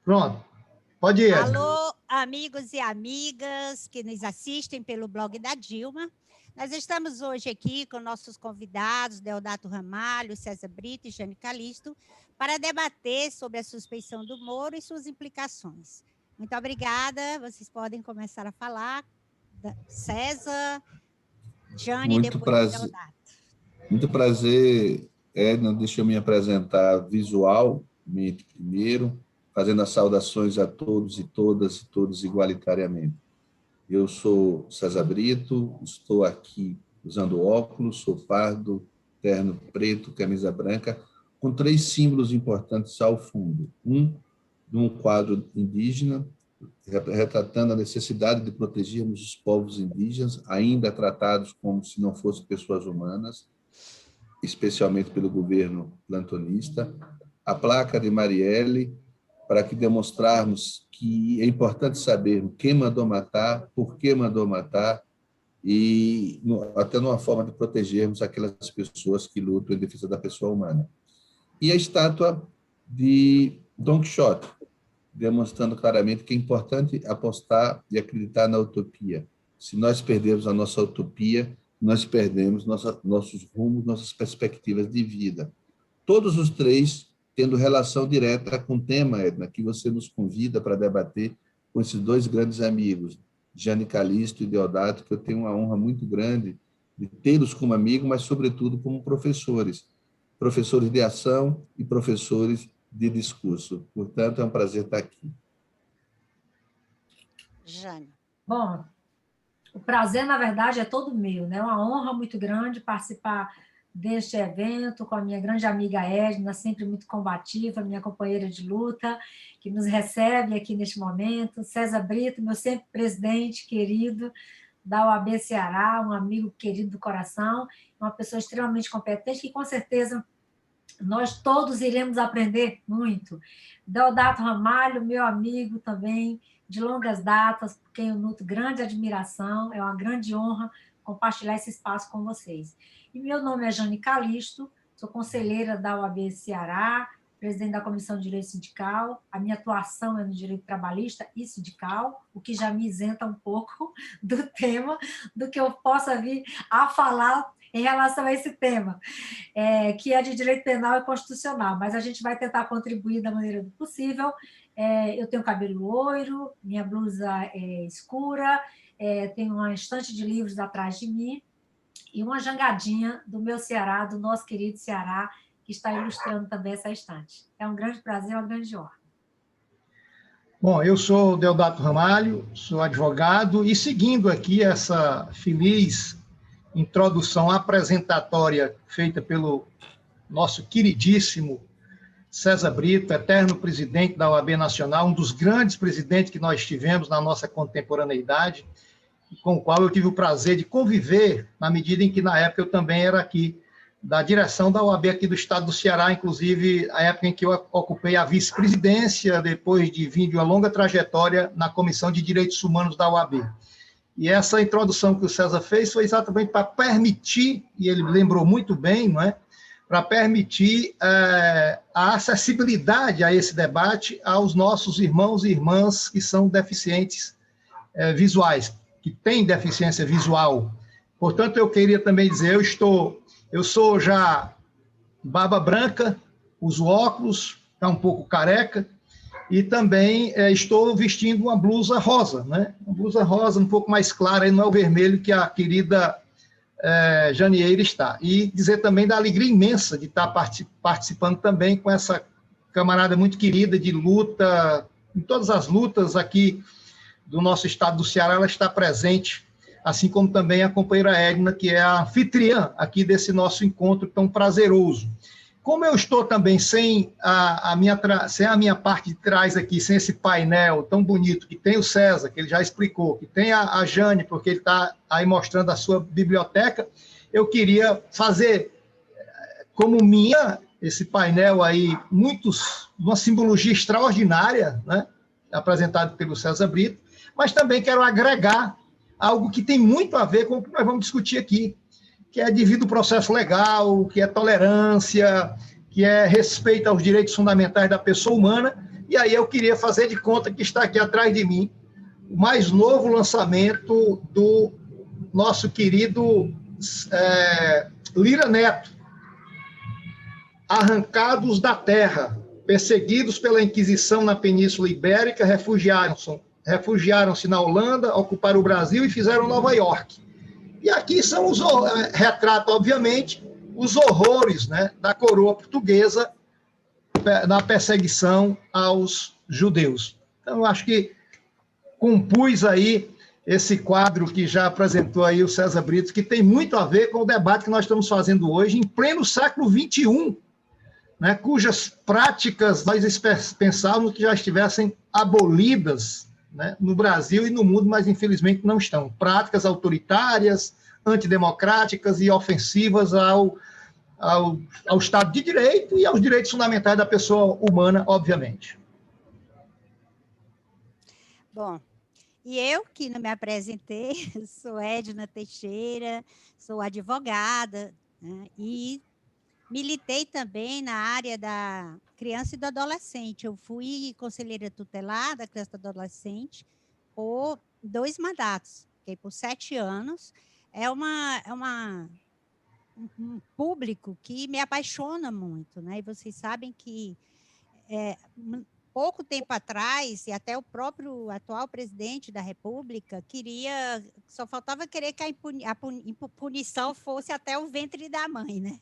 Pronto. Pode ir, Edna. Alô, amigos e amigas que nos assistem pelo blog da Dilma. Nós estamos hoje aqui com nossos convidados, Deodato Ramalho, César Brito e Jane Calisto, para debater sobre a suspeição do Moro e suas implicações. Muito obrigada. Vocês podem começar a falar. César, Jane e depois Deodato. Muito prazer, Edna. Deixa eu me apresentar visualmente primeiro, fazendo as saudações a todos e todos igualitariamente. Eu sou César Brito, estou aqui usando óculos, sou pardo, terno preto, camisa branca, com 3 símbolos importantes ao fundo. Um, de um quadro indígena, retratando a necessidade de protegermos os povos indígenas, ainda tratados como se não fossem pessoas humanas, especialmente pelo governo plantonista. A placa de Marielle, para que demonstrarmos que é importante saber quem mandou matar, por que mandou matar, e até numa forma de protegermos aquelas pessoas que lutam em defesa da pessoa humana. E a estátua de Don Quixote, demonstrando claramente que é importante apostar e acreditar na utopia. Se nós perdermos a nossa utopia, nós perdemos nossos rumos, nossas perspectivas de vida. Todos os 3 tendo relação direta com o tema, Edna, que você nos convida para debater com esses 2 grandes amigos, Jane Calisto e Deodato, que eu tenho uma honra muito grande de tê-los como amigo, mas, sobretudo, como professores de ação e professores de discurso. Portanto, é um prazer estar aqui. Jane. Bom, o prazer, na verdade, é todo meu, né? É uma honra muito grande participar deste evento com a minha grande amiga Edna, sempre muito combativa, minha companheira de luta, que nos recebe aqui neste momento, César Brito, meu sempre presidente querido da OAB Ceará, um amigo querido do coração, uma pessoa extremamente competente, que com certeza nós todos iremos aprender muito. Deodato Ramalho, meu amigo também, de longas datas, por quem eu nutro grande admiração, é uma grande honra compartilhar esse espaço com vocês. E meu nome é Jane Calisto, sou conselheira da OAB Ceará, presidente da Comissão de Direito Sindical, a minha atuação é no direito trabalhista e sindical, o que já me isenta um pouco do tema, do que eu possa vir a falar em relação a esse tema, que é de direito penal e constitucional, mas a gente vai tentar contribuir da maneira possível. Eu tenho cabelo loiro, minha blusa é escura, tenho uma estante de livros atrás de mim e uma jangadinha do meu Ceará, do nosso querido Ceará, que está ilustrando também essa estante. É um grande prazer, uma grande honra. Bom, eu sou Deodato Ramalho, sou advogado, e seguindo aqui essa feliz introdução apresentatória feita pelo nosso queridíssimo César Brito, eterno presidente da OAB Nacional, um dos grandes presidentes que nós tivemos na nossa contemporaneidade, com o qual eu tive o prazer de conviver, na medida em que, na época, eu também era aqui da direção da OAB aqui do estado do Ceará, inclusive a época em que eu ocupei a vice-presidência, depois de vir de uma longa trajetória na Comissão de Direitos Humanos da OAB. E essa introdução que o César fez foi exatamente para permitir, e ele lembrou muito bem, não é? Para permitir a acessibilidade a esse debate aos nossos irmãos e irmãs que são deficientes visuais, que têm deficiência visual. Portanto, eu queria também dizer, eu sou já barba branca, uso óculos, está um pouco careca, e também estou vestindo uma blusa rosa, né? Uma blusa rosa um pouco mais clara, não é o vermelho que a querida Janieira está. E dizer também da alegria imensa de estar participando também com essa camarada muito querida de luta, em todas as lutas aqui do nosso estado do Ceará, ela está presente, assim como também a companheira Edna, que é a anfitriã aqui desse nosso encontro tão prazeroso. Como eu estou também sem a minha parte de trás aqui, sem esse painel tão bonito, que tem o César, que ele já explicou, que tem a Jane, porque ele está aí mostrando a sua biblioteca, eu queria fazer como esse painel aí, uma simbologia extraordinária, né, apresentado pelo César Brito, mas também quero agregar algo que tem muito a ver com o que nós vamos discutir aqui, que é devido ao processo legal, que é tolerância, que é respeito aos direitos fundamentais da pessoa humana, E aí eu queria fazer de conta que está aqui atrás de mim o mais novo lançamento do nosso querido Lira Neto, Arrancados da Terra, perseguidos pela Inquisição na Península Ibérica, refugiaram-se na Holanda, ocuparam o Brasil e fizeram Nova York. E aqui são retrata, obviamente, os horrores, né, da coroa portuguesa na perseguição aos judeus. Então, eu acho que compus aí esse quadro que já apresentou aí o César Brito, que tem muito a ver com o debate que nós estamos fazendo hoje, em pleno século XXI, né, cujas práticas nós pensávamos que já estivessem abolidas, né, no Brasil e no mundo, mas infelizmente não estão. Práticas autoritárias, antidemocráticas e ofensivas ao Estado de Direito e aos direitos fundamentais da pessoa humana, obviamente. Bom, e eu que não me apresentei, sou Edna Teixeira, sou advogada, né, e militei também na área da criança e do adolescente. Eu fui conselheira tutelar da criança e do adolescente por 2 mandatos, fiquei por 7 anos. É um público que me apaixona muito, né? E vocês sabem que pouco tempo atrás, e até o próprio atual presidente da República só faltava querer que a punição fosse até o ventre da mãe, né?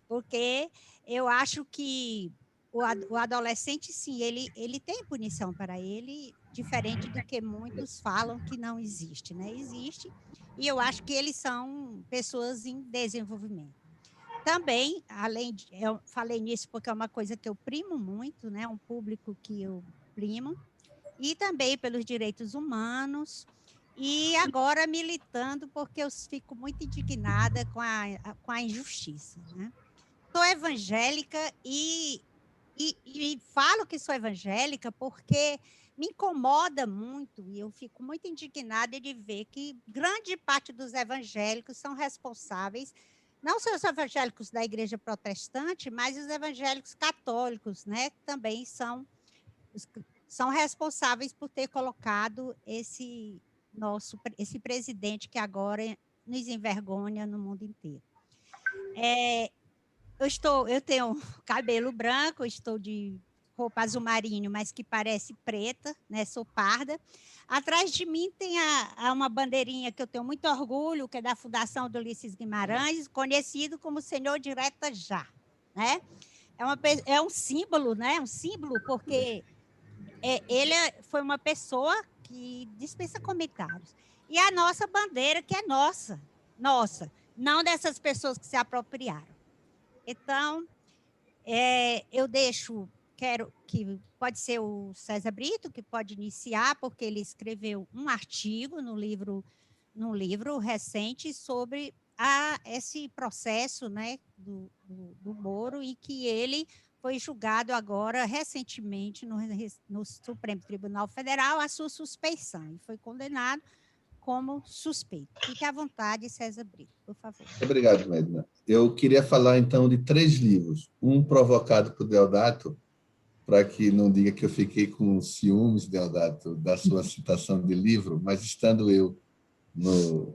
Porque eu acho que o adolescente, sim, ele tem punição para ele, diferente do que muitos falam que não existe, né? Existe, e eu acho que eles são pessoas em desenvolvimento. Também, eu falei nisso porque é uma coisa que eu primo muito, né? Um público que eu primo, e também pelos direitos humanos, e agora militando porque eu fico muito indignada com a injustiça, né? Sou evangélica e falo que sou evangélica porque me incomoda muito e eu fico muito indignada de ver que grande parte dos evangélicos são responsáveis, não só os evangélicos da Igreja Protestante, mas os evangélicos católicos, né, que também são responsáveis por ter colocado esse presidente que agora nos envergonha no mundo inteiro. Eu tenho cabelo branco, estou de roupa azul marinho, mas que parece preta, né? Sou parda. Atrás de mim tem uma bandeirinha que eu tenho muito orgulho, que é da Fundação do Ulisses Guimarães, conhecido como Senhor Direta Já, né? É um símbolo, né? Um símbolo porque ele foi uma pessoa que dispensa comentários. E a nossa bandeira, que é nossa, não dessas pessoas que se apropriaram. Então, quero que pode ser o César Brito, que pode iniciar, porque ele escreveu um artigo num livro recente sobre esse processo, né, do Moro, e que ele foi julgado agora, recentemente, no Supremo Tribunal Federal, a sua suspeição, e foi condenado como suspeito. Fique à vontade, César Brito, por favor. Obrigado, Edna. Eu queria falar, então, de 3 livros. Um provocado por Deodato, para que não diga que eu fiquei com ciúmes, Deodato, da sua citação de livro, mas estando eu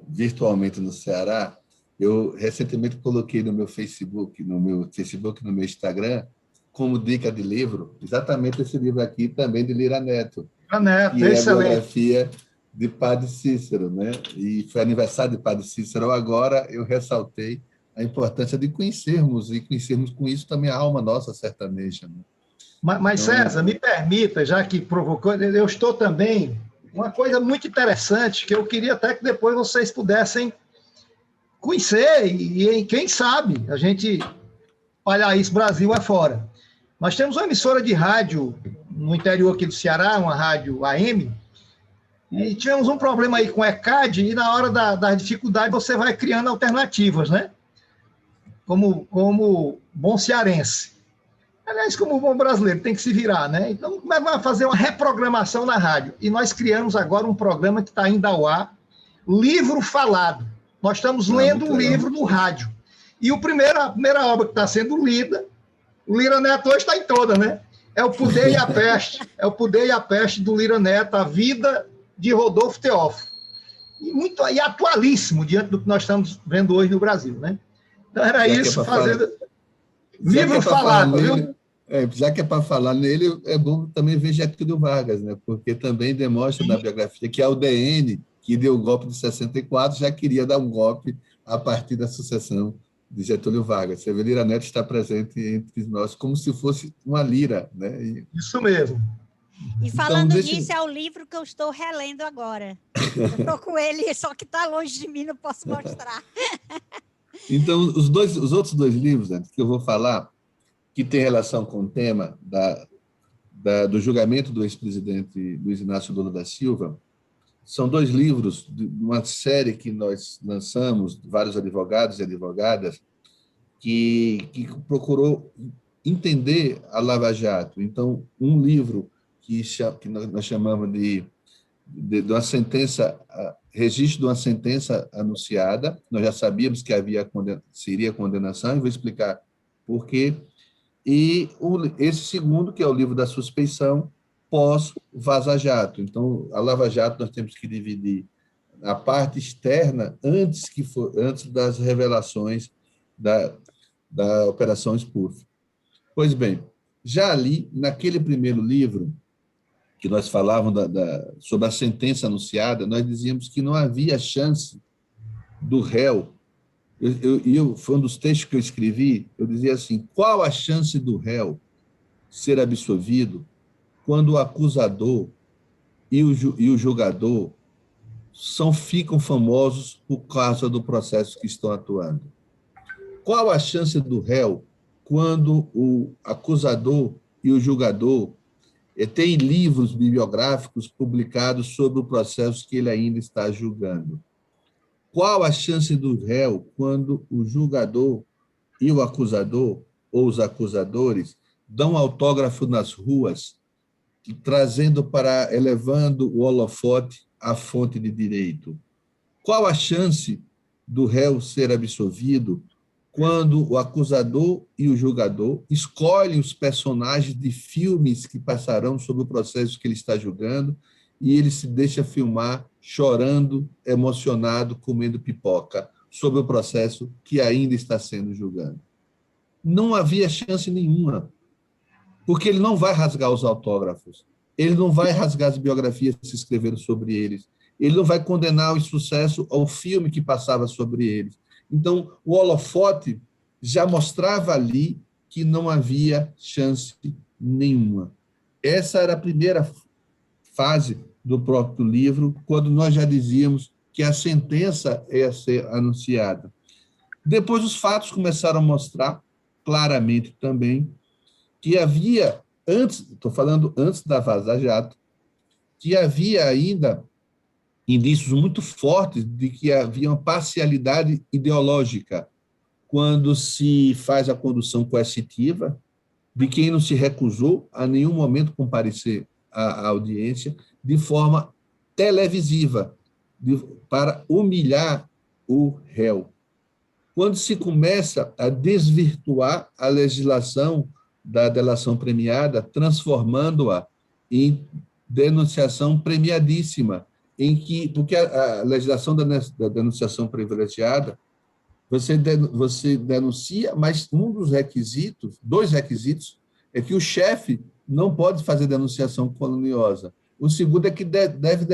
virtualmente no Ceará, eu recentemente coloquei no meu Facebook, no meu Instagram, como dica de livro, exatamente esse livro aqui, também de Lira Neto, que é a biografia de Padre Cícero, né? E foi aniversário de Padre Cícero. Agora eu ressaltei a importância de conhecermos, e conhecermos com isso também a alma nossa sertaneja, né? Mas César, me permita, já que provocou, eu estou também... Uma coisa muito interessante, que eu queria até que depois vocês pudessem conhecer, e quem sabe a gente espalhar isso Brasil afora. Nós temos uma emissora de rádio no interior aqui do Ceará, uma rádio AM, e tivemos um problema aí com o ECAD, e na hora da dificuldade você vai criando alternativas, né? Como bom cearense. Aliás, como bom brasileiro, tem que se virar, né? Então, como é que vai fazer uma reprogramação na rádio? E nós criamos agora um programa que está indo ao ar, Livro Falado. Nós estamos lendo um livro no rádio. E a primeira obra que está sendo lida, o Lira Neto hoje está em toda, né? É o Poder e a Peste. É o Poder e a Peste do Lira Neto, a vida de Rodolfo Teófilo. E atualíssimo diante do que nós estamos vendo hoje no Brasil, né? Então era isso, fazendo livro falado, viu? Já que é para falar nele, é bom também ver Getúlio Vargas, né? Porque também demonstra na biografia que a UDN, que deu o golpe de 64, já queria dar um golpe a partir da sucessão de Getúlio Vargas. Você vê, Lira Neto está presente entre nós como se fosse uma lira, né? Isso mesmo. E falando nisso, é o livro que eu estou relendo agora. Eu estou com ele, só que está longe de mim, não posso mostrar. Então, os outros 2 livros, né, que eu vou falar, que tem relação com o tema do julgamento do ex-presidente Luiz Inácio Lula da Silva, são 2 livros de uma série que nós lançamos, vários advogados e advogadas, que procurou entender a Lava Jato. Então, um livro que nós chamamos de uma sentença, registro de uma sentença anunciada. Nós já sabíamos que seria condenação, e vou explicar por quê. E esse segundo, que é o livro da suspeição pós-Vaza Jato. Então, a Lava Jato nós temos que dividir a parte externa antes das revelações da Operação Spoof. Pois bem, já ali, naquele primeiro livro, que nós falávamos sobre a sentença anunciada, nós dizíamos que não havia chance do réu. Foi um dos textos que eu escrevi, eu dizia assim: qual a chance do réu ser absolvido quando o acusador e o julgador ficam famosos por causa do processo que estão atuando? Qual a chance do réu quando o acusador e o julgador têm livros bibliográficos publicados sobre o processo que ele ainda está julgando? Qual a chance do réu quando o julgador e o acusador, ou os acusadores, dão autógrafo nas ruas, elevando o holofote à fonte de direito? Qual a chance do réu ser absolvido quando o acusador e o julgador escolhem os personagens de filmes que passarão sobre o processo que ele está julgando e ele se deixa filmar chorando, emocionado, comendo pipoca sobre o processo que ainda está sendo julgado? Não havia chance nenhuma, porque ele não vai rasgar os autógrafos, ele não vai rasgar as biografias que se escreveram sobre eles, ele não vai condenar o insucesso ao filme que passava sobre eles. Então, o holofote já mostrava ali que não havia chance nenhuma. Essa era a primeira fase do próprio livro, quando nós já dizíamos que a sentença ia ser anunciada. Depois, os fatos começaram a mostrar claramente também que havia, estou falando antes da Vaza Jato, que havia ainda indícios muito fortes de que havia uma parcialidade ideológica quando se faz a condução coercitiva de quem não se recusou a nenhum momento comparecer à audiência de forma televisiva, para humilhar o réu. Quando se começa a desvirtuar a legislação da delação premiada, transformando-a em denunciação premiadíssima, porque a legislação da denunciação privilegiada, você denuncia, mas um dos requisitos, 2 requisitos, é que o chefe não pode fazer denunciação caluniosa. O segundo é que deve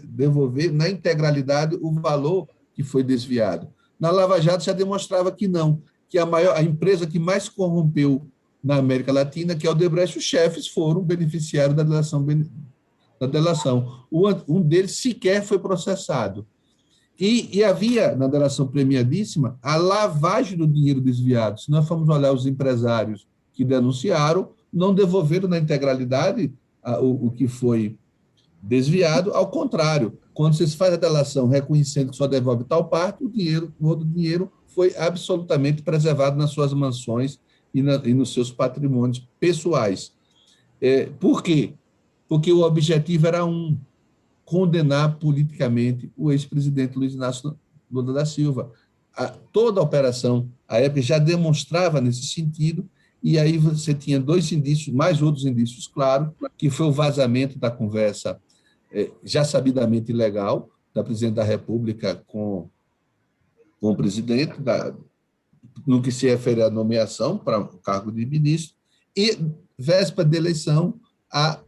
devolver na integralidade o valor que foi desviado. Na Lava Jato já demonstrava que não, que a empresa que mais corrompeu na América Latina, que é o Odebrecht, os chefes foram beneficiários da delação. Um deles sequer foi processado. E havia, na delação premiadíssima, a lavagem do dinheiro desviado. Se nós formos olhar os empresários que denunciaram, não devolveram na integralidade o que foi desviado, ao contrário, quando você faz a delação reconhecendo que só devolve tal parte, o outro dinheiro foi absolutamente preservado nas suas mansões e nos seus patrimônios pessoais. Por quê? Porque o objetivo era condenar politicamente o ex-presidente Luiz Inácio Lula da Silva. Toda a operação, à época, já demonstrava nesse sentido, e aí você tinha dois indícios, mais outros indícios, claro, que foi o vazamento da conversa já sabidamente ilegal da presidente da República com o presidente, no que se refere à nomeação para o cargo de ministro, e, véspera de eleição, a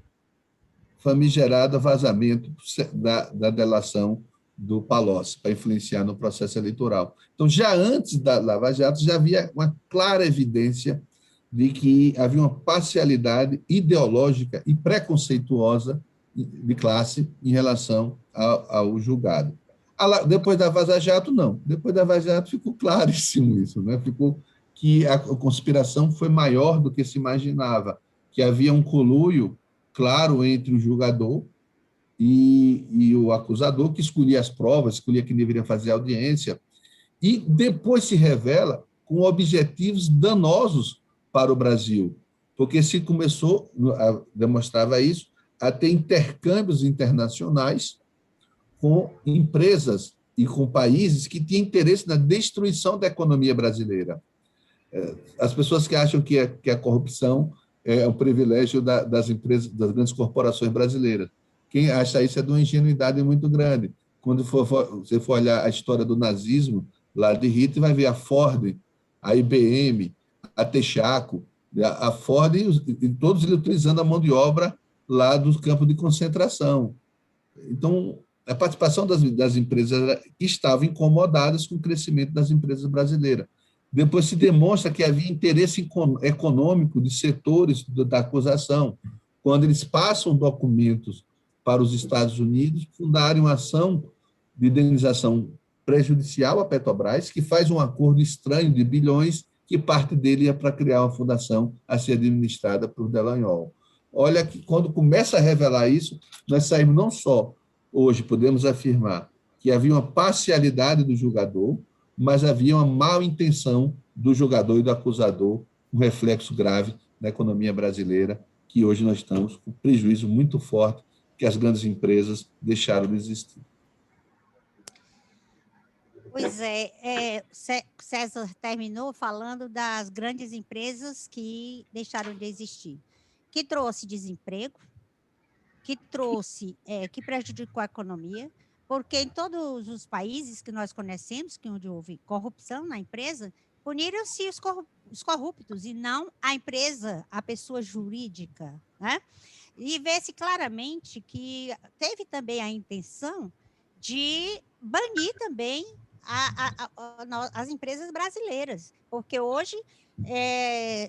famigerada vazamento da delação do Palocci, para influenciar no processo eleitoral. Então, já antes da Lava Jato, já havia uma clara evidência de que havia uma parcialidade ideológica e preconceituosa de classe em relação ao julgado. Depois da Vaza Jato, não. Depois da Vaza Jato ficou claríssimo isso, né? Ficou que a conspiração foi maior do que se imaginava, que havia um conluio claro entre o julgador e o acusador, que escolhia as provas, escolhia quem deveria fazer a audiência, e depois se revela com objetivos danosos para o Brasil, porque se começou, demonstrava isso, a ter intercâmbios internacionais com empresas e com países que tinham interesse na destruição da economia brasileira. As pessoas que acham que a corrupção é um privilégio das empresas, das grandes corporações brasileiras. Quem acha isso é de uma ingenuidade muito grande. Quando você for olhar a história do nazismo, lá de Hitler, vai ver a Ford, a IBM, a Texaco, a Ford e todos eles utilizando a mão de obra lá dos campos de concentração. Então, a participação das empresas estavam incomodadas com o crescimento das empresas brasileiras. Depois se demonstra que havia interesse econômico de setores da acusação, quando eles passam documentos para os Estados Unidos, fundarem uma ação de indenização prejudicial à Petrobras, que faz um acordo estranho de bilhões, que parte dele ia para criar uma fundação a ser administrada por Dallagnol. Olha que quando começa a revelar isso, nós saímos não só, hoje podemos afirmar, que havia uma parcialidade do julgador, mas havia uma má intenção do julgador e do acusador, um reflexo grave na economia brasileira, que hoje nós estamos com um prejuízo muito forte que as grandes empresas deixaram de existir. Pois é, César terminou falando das grandes empresas que deixaram de existir, que trouxe desemprego, que prejudicou a economia, porque em todos os países que nós conhecemos, que onde houve corrupção na empresa, puniram-se os corruptos e não a empresa, a pessoa jurídica, né? E vê-se claramente que teve também a intenção de banir também as empresas brasileiras, porque hoje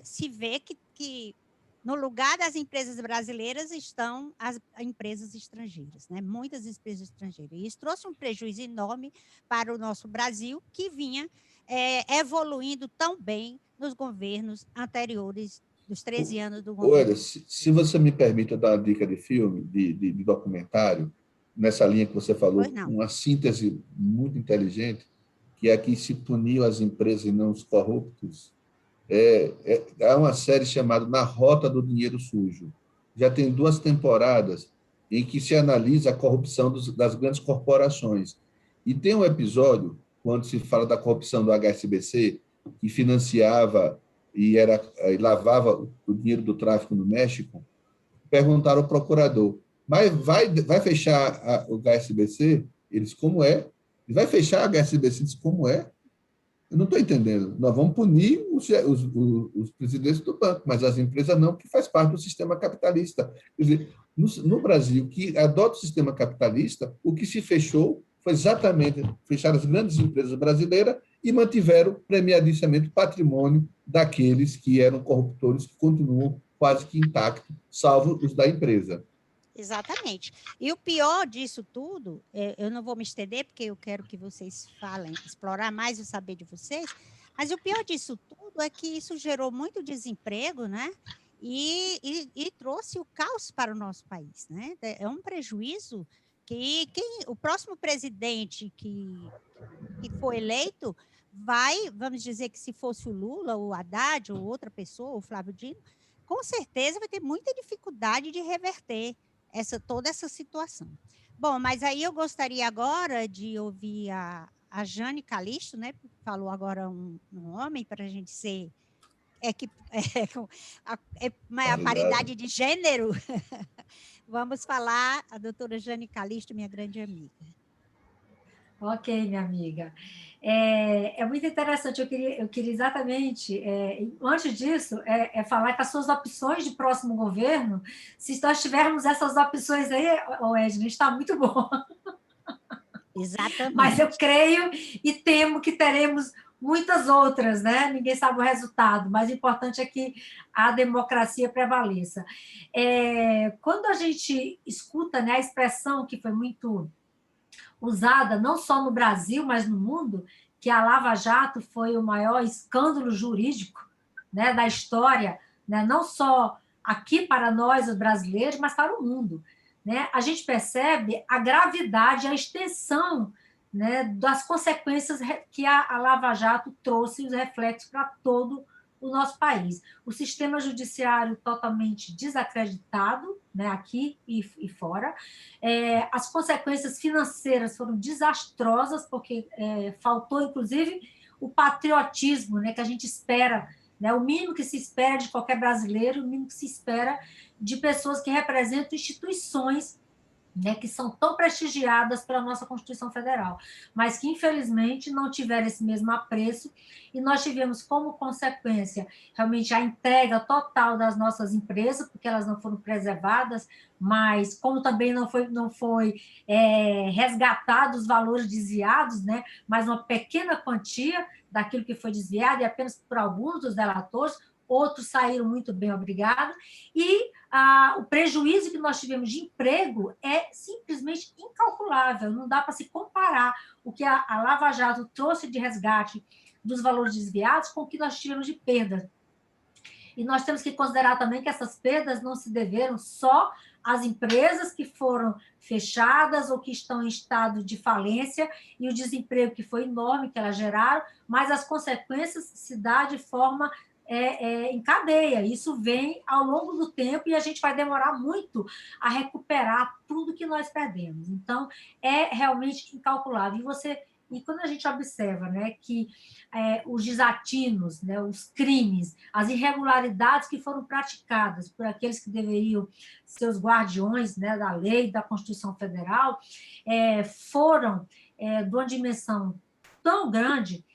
se vê que no lugar das empresas brasileiras estão as empresas estrangeiras, né? Muitas empresas estrangeiras. E isso trouxe um prejuízo enorme para o nosso Brasil, que vinha evoluindo tão bem nos governos anteriores dos 13 anos do governo. Olha, se você me permite dar uma dica de filme, de documentário, nessa linha que você falou, uma síntese muito inteligente, que é que se puniu as empresas e não os corruptos. Há uma série chamada Na Rota do Dinheiro Sujo. Já tem 2 temporadas em que se analisa a corrupção das grandes corporações. E tem um episódio, quando se fala da corrupção do HSBC, que financiava e lavava o dinheiro do tráfico no México, perguntaram ao procurador, mas vai fechar o HSBC? Eles, como é? Vai fechar a HSBC? Eles, como é? Eu não estou entendendo. Nós vamos punir os presidentes do banco, mas as empresas não, que faz parte do sistema capitalista. Quer dizer, no Brasil, que adota o sistema capitalista, o que se fechou foi exatamente fechar as grandes empresas brasileiras e mantiveram premiadissimamente o patrimônio daqueles que eram corruptores, que continuam quase que intactos, salvo os da empresa. Exatamente. E o pior disso tudo, eu não vou me estender, porque eu quero que vocês falem, explorar mais o saber de vocês, mas o pior disso tudo é que isso gerou muito desemprego, né? E trouxe o caos para o nosso país, né? É um prejuízo que o próximo presidente que for eleito vamos dizer que se fosse o Lula, o Haddad, ou outra pessoa, o Flávio Dino, com certeza vai ter muita dificuldade de reverter toda essa situação. Bom, mas aí eu gostaria agora de ouvir a Jane Calixto, né? Falou agora um homem para a gente ser a paridade de gênero, vamos falar a doutora Jane Calisto, minha grande amiga. Ok, minha amiga. É muito interessante, eu queria exatamente, antes disso, falar que as suas opções de próximo governo, se nós tivermos essas opções aí, Edna, está muito bom. Exatamente. Mas eu creio e temo que teremos muitas outras, né? Ninguém sabe o resultado, mas o importante é que a democracia prevaleça. Quando a gente escuta, né, a expressão que foi muito usada, não só no Brasil, mas no mundo, que a Lava Jato foi o maior escândalo jurídico, né, da história, né, não só aqui para nós, os brasileiros, mas para o mundo. Né? A gente percebe a gravidade, a extensão, né, das consequências que a Lava Jato trouxe, os reflexos para todo o nosso país. O sistema judiciário totalmente desacreditado, né, aqui e fora. As consequências financeiras foram desastrosas, porque faltou, inclusive, o patriotismo, né, que a gente espera, né, o mínimo que se espera de qualquer brasileiro, o mínimo que se espera de pessoas que representam instituições, né, que são tão prestigiadas pela nossa Constituição Federal, mas que, infelizmente, não tiveram esse mesmo apreço, e nós tivemos como consequência realmente a entrega total das nossas empresas, porque elas não foram preservadas, mas como também não foi resgatado os valores desviados, né, mas uma pequena quantia daquilo que foi desviado, e apenas por alguns dos delatores, outros saíram muito bem, obrigado, e o prejuízo que nós tivemos de emprego é simplesmente incalculável, não dá para se comparar o que a Lava Jato trouxe de resgate dos valores desviados com o que nós tivemos de perda. E nós temos que considerar também que essas perdas não se deveram só às empresas que foram fechadas ou que estão em estado de falência e o desemprego que foi enorme que elas geraram, mas as consequências se dão de forma em cadeia. Isso vem ao longo do tempo e a gente vai demorar muito a recuperar tudo que nós perdemos. Então, é realmente incalculável. E quando a gente observa, né, que os desatinos, né, os crimes, as irregularidades que foram praticadas por aqueles que deveriam ser os guardiões, né, da lei, da Constituição Federal, foram de uma dimensão tão grande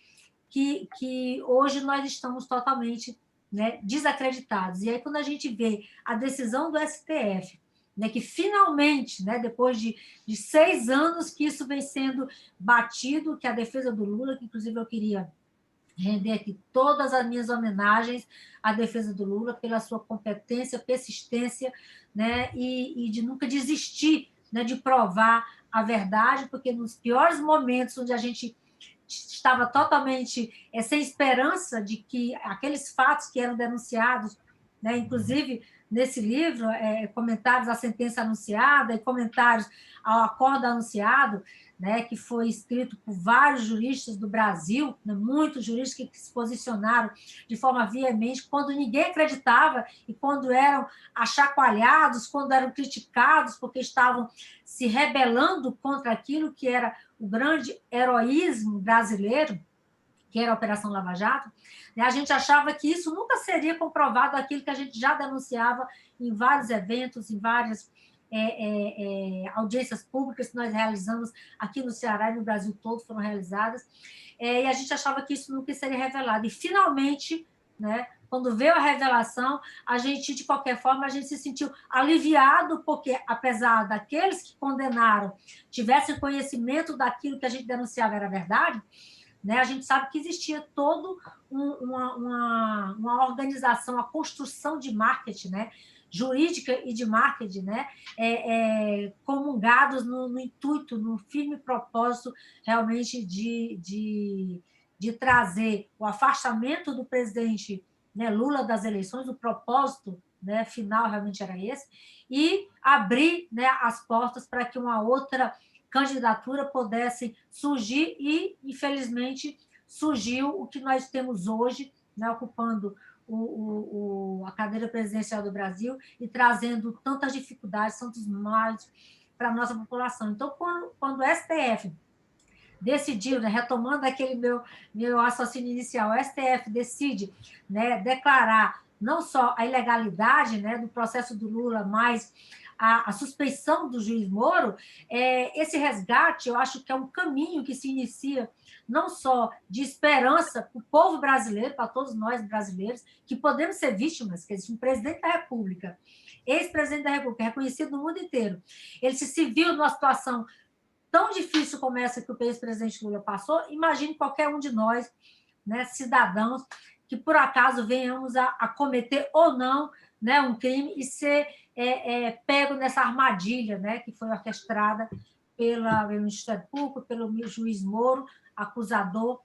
que hoje nós estamos totalmente, né, desacreditados. E aí, quando a gente vê a decisão do STF, né, que finalmente, né, depois de 6 anos que isso vem sendo batido, que a defesa do Lula, que inclusive eu queria render aqui todas as minhas homenagens à defesa do Lula pela sua competência, persistência, né, e de nunca desistir, né, de provar a verdade, porque nos piores momentos onde a gente estava totalmente sem esperança de que aqueles fatos que eram denunciados, né, inclusive nesse livro, comentários à sentença anunciada e comentários ao acordo anunciado, né, que foi escrito por vários juristas do Brasil, né, muitos juristas que se posicionaram de forma veemente, quando ninguém acreditava e quando eram achacoalhados, quando eram criticados, porque estavam se rebelando contra aquilo que era o grande heroísmo brasileiro, que era a Operação Lava Jato, né, a gente achava que isso nunca seria comprovado, aquilo que a gente já denunciava em vários eventos, em várias audiências públicas que nós realizamos aqui no Ceará e no Brasil todo, foram realizadas, e a gente achava que isso nunca seria revelado. E, finalmente, né, quando veio a revelação, a gente, de qualquer forma, a gente se sentiu aliviado, porque, apesar daqueles que condenaram tivessem conhecimento daquilo que a gente denunciava era verdade, né, a gente sabe que existia toda uma organização, a construção de marketing, né, jurídica e de marketing, né, comungados no intuito, no firme propósito realmente de trazer o afastamento do presidente, né, Lula das eleições, o propósito, né, final realmente era esse, e abrir, né, as portas para que uma outra candidatura pudesse surgir e, infelizmente, surgiu o que nós temos hoje, né, ocupando a cadeira presidencial do Brasil e trazendo tantas dificuldades, tantos males para a nossa população. Então, quando o STF decidiu, né, retomando aquele meu raciocínio inicial, o STF decide, né, declarar não só a ilegalidade, né, do processo do Lula, mas a suspeição do juiz Moro, esse resgate, eu acho que é um caminho que se inicia não só de esperança para o povo brasileiro, para todos nós brasileiros, que podemos ser vítimas, que existe um presidente da República, ex-presidente da República, reconhecido no mundo inteiro, ele se viu numa situação tão difícil como essa que o ex-presidente Lula passou, imagine qualquer um de nós, né, cidadãos, que por acaso venhamos a cometer ou não, né, um crime e ser pego nessa armadilha, né, que foi orquestrada pelo Ministério Público, pelo juiz Moro, acusador,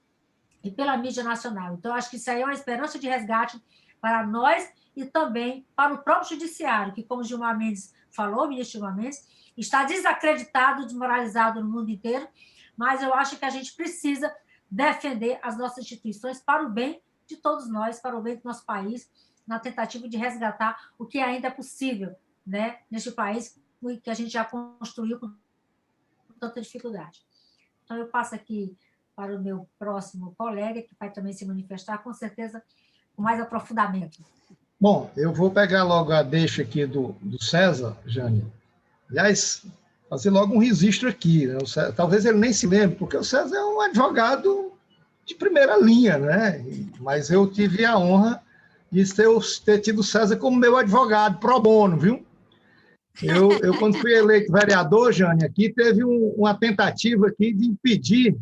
e pela mídia nacional. Então, acho que isso aí é uma esperança de resgate para nós e também para o próprio judiciário, que, como o Gilmar Mendes falou, o ministro Gilmar Mendes, está desacreditado, desmoralizado no mundo inteiro, mas eu acho que a gente precisa defender as nossas instituições para o bem de todos nós, para o bem do nosso país, na tentativa de resgatar o que ainda é possível, né, neste país que a gente já construiu com tanta dificuldade. Então, eu passo aqui para o meu próximo colega, que vai também se manifestar, com certeza, com mais aprofundamento. Bom, eu vou pegar logo a deixa aqui do César, Jane. Aliás, fazer logo um registro aqui, né? Talvez ele nem se lembre, porque o César é um advogado de primeira linha, né? Mas eu tive a honra de ter tido o César como meu advogado, pro bono, viu? Eu quando fui eleito vereador, Jane, aqui teve uma tentativa aqui de impedir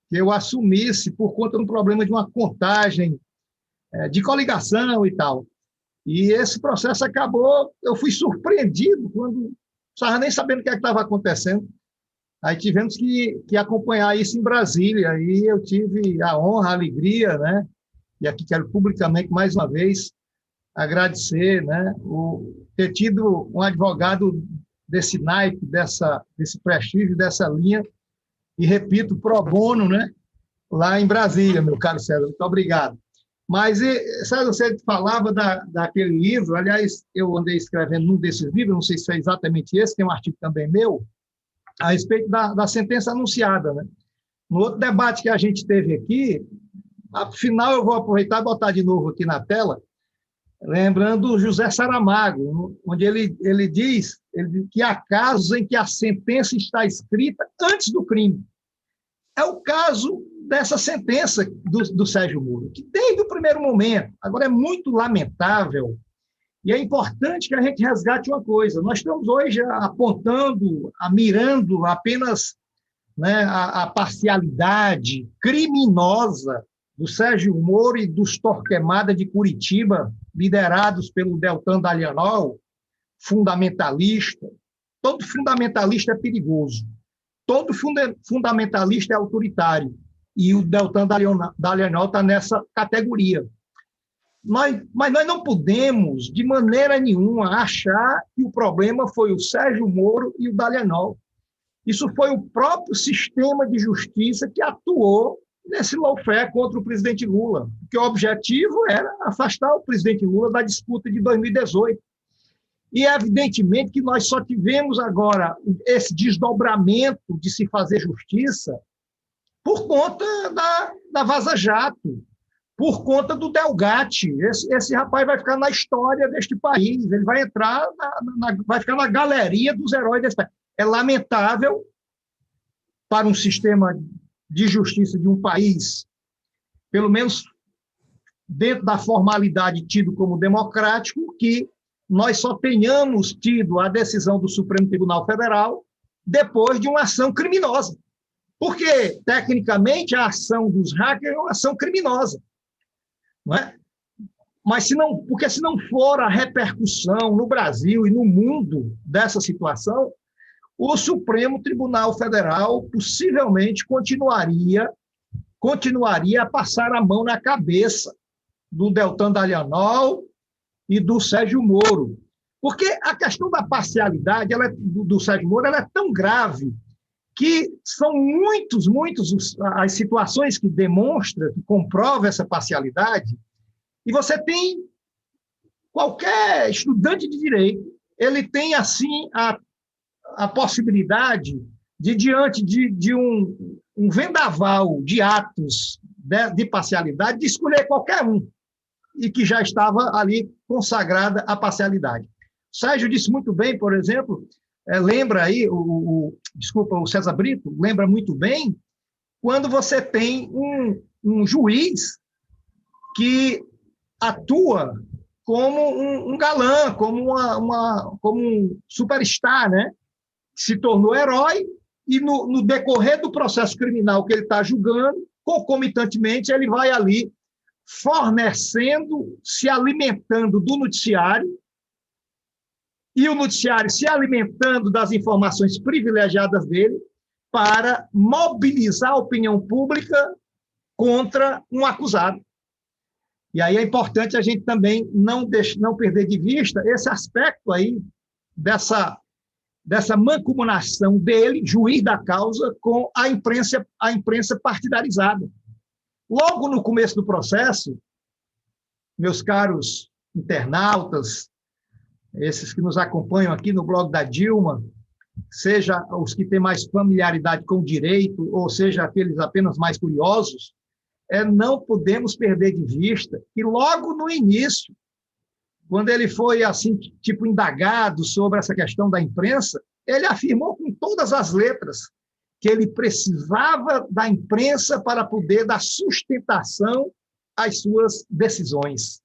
que eu assumisse por conta de um problema de uma contagem de coligação e tal. E esse processo acabou, eu fui surpreendido quando não estava nem sabendo o que estava acontecendo. Aí tivemos que acompanhar isso em Brasília, e eu tive a honra, a alegria, né? E aqui quero publicamente, mais uma vez, agradecer, né? Ter tido um advogado desse naipe, desse prestígio, dessa linha, e repito, pro bono, né? Lá em Brasília, meu caro César, muito obrigado. Mas, César, você falava daquele livro, aliás, eu andei escrevendo num desses livros, não sei se é exatamente esse, tem um artigo também meu, a respeito da sentença anunciada, né? No outro debate que a gente teve aqui, afinal eu vou aproveitar e botar de novo aqui na tela, lembrando José Saramago, onde ele diz que há casos em que a sentença está escrita antes do crime. É o caso dessa sentença do Sérgio Moro, que desde o primeiro momento, agora é muito lamentável, e é importante que a gente resgate uma coisa, nós estamos hoje apontando, mirando apenas, né, a parcialidade criminosa do Sérgio Moro e dos Torquemada de Curitiba, liderados pelo Deltan Dallagnol, fundamentalista. Todo fundamentalista é perigoso. Todo fundamentalista é autoritário. E o Deltan Dallagnol está nessa categoria. Mas nós não podemos, de maneira nenhuma, achar que o problema foi o Sérgio Moro e o Dallagnol. Isso foi o próprio sistema de justiça que atuou nesse lawfare contra o presidente Lula, porque o objetivo era afastar o presidente Lula da disputa de 2018. E, evidentemente, que nós só tivemos agora esse desdobramento de se fazer justiça por conta da Vaza Jato, por conta do Delgatti. Esse rapaz vai ficar na história deste país, ele vai entrar, vai ficar na galeria dos heróis desse país. É lamentável para um sistema de justiça de um país, pelo menos dentro da formalidade tido como democrático, que nós só tenhamos tido a decisão do Supremo Tribunal Federal depois de uma ação criminosa. Porque, tecnicamente, a ação dos hackers é uma ação criminosa. Não é? Mas porque se não for a repercussão no Brasil e no mundo dessa situação, o Supremo Tribunal Federal possivelmente continuaria a passar a mão na cabeça do Deltan Dallagnol e do Sérgio Moro. Porque a questão da parcialidade do Sérgio Moro ela é tão grave que são muitas as situações que demonstram, que comprovam essa parcialidade, e você tem qualquer estudante de direito, ele tem, assim, a possibilidade diante de um vendaval de atos de parcialidade, de escolher qualquer um, e que já estava ali consagrada a parcialidade. O Sérgio disse muito bem, por exemplo, lembra aí, o César Brito, lembra muito bem, quando você tem um juiz que atua como um galã, como um superstar, né? Se tornou herói, e no decorrer do processo criminal que ele está julgando, concomitantemente, ele vai ali fornecendo, se alimentando do noticiário, e o noticiário se alimentando das informações privilegiadas dele para mobilizar a opinião pública contra um acusado. E aí é importante a gente também não perder de vista esse aspecto aí dessa mancomunação dele, juiz da causa, com a imprensa partidarizada. Logo no começo do processo, meus caros internautas, esses que nos acompanham aqui no blog da Dilma, seja os que têm mais familiaridade com o direito, ou seja, aqueles apenas mais curiosos, não podemos perder de vista que logo no início, quando ele foi assim, tipo, indagado sobre essa questão da imprensa, ele afirmou com todas as letras que ele precisava da imprensa para poder dar sustentação às suas decisões.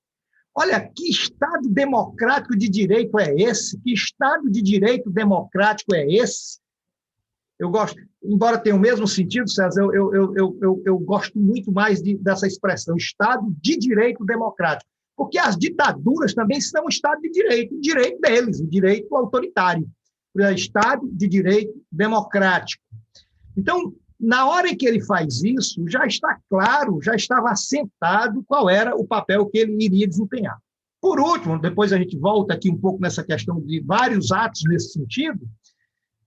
Olha, que Estado democrático de direito é esse? Que Estado de direito democrático é esse? Eu gosto, embora tenha o mesmo sentido, César, eu gosto muito mais dessa expressão, Estado de direito democrático, porque as ditaduras também são um Estado de direito, o direito deles, o direito autoritário, o Estado de direito democrático. Então, na hora em que ele faz isso, já está claro, já estava assentado qual era o papel que ele iria desempenhar. Por último, depois a gente volta aqui um pouco nessa questão de vários atos nesse sentido,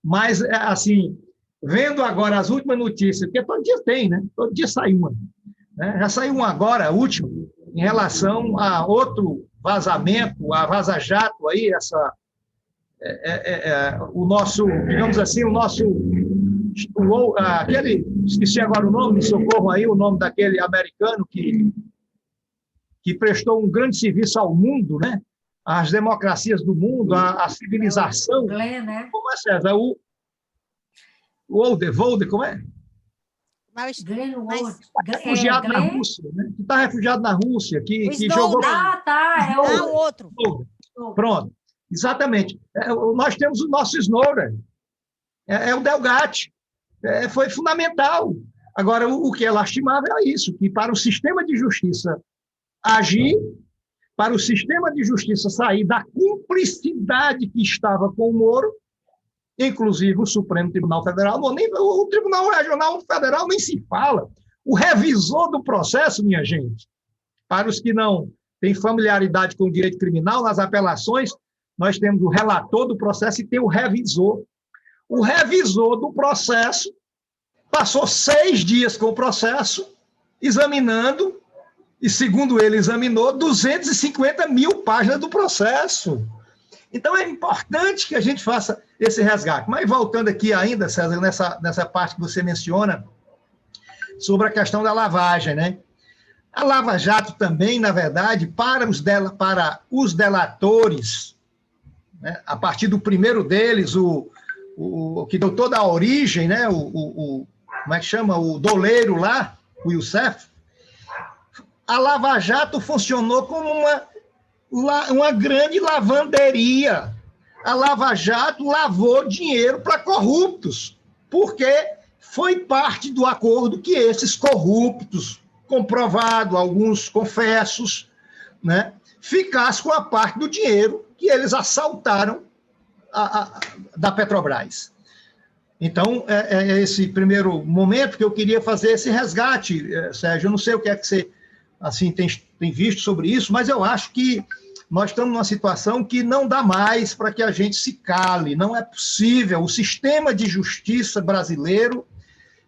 mas, assim, vendo agora as últimas notícias, porque todo dia tem, né? Todo dia sai uma. Né? Já saiu uma agora, a última, em relação a outro vazamento, a Vaza Jato, aí, o nosso, digamos assim, esqueci agora o nome, me socorro aí, o nome daquele americano que prestou um grande serviço ao mundo, né? Às democracias do mundo, à civilização. Glenn, né? Como é, César? O Volder, como é? Refugiado na Rússia, né? Que está refugiado na Rússia, que jogou... É o outro. Pronto, exatamente. Nós temos o nosso Snowden, o Delgatti, foi fundamental. Agora, o que é lastimável é isso, que para o sistema de justiça agir, para o sistema de justiça sair da cumplicidade que estava com o Moro, inclusive o Supremo Tribunal Federal, o Tribunal Regional Federal nem se fala. O revisor do processo, minha gente, para os que não têm familiaridade com o direito criminal, nas apelações, nós temos o relator do processo e tem o revisor. O revisor do processo passou 6 dias com o processo, examinando, e segundo ele examinou, 250 mil páginas do processo. Então, é importante que a gente faça esse resgate. Mas, voltando aqui ainda, César, nessa parte que você menciona, sobre a questão da lavagem, né? A Lava Jato também, na verdade, para os delatores, né? A partir do primeiro deles, o que deu toda a origem, né? Como é que chama? O doleiro lá, o Youssef. A Lava Jato funcionou como uma grande lavanderia. A Lava Jato lavou dinheiro para corruptos, porque foi parte do acordo que esses corruptos, comprovado, alguns confessos, né, ficassem com a parte do dinheiro que eles assaltaram da Petrobras. Então, é esse primeiro momento que eu queria fazer esse resgate, Sérgio. Eu não sei o que é que você assim, tem visto sobre isso, mas eu acho que nós estamos numa situação que não dá mais para que a gente se cale, não é possível. O sistema de justiça brasileiro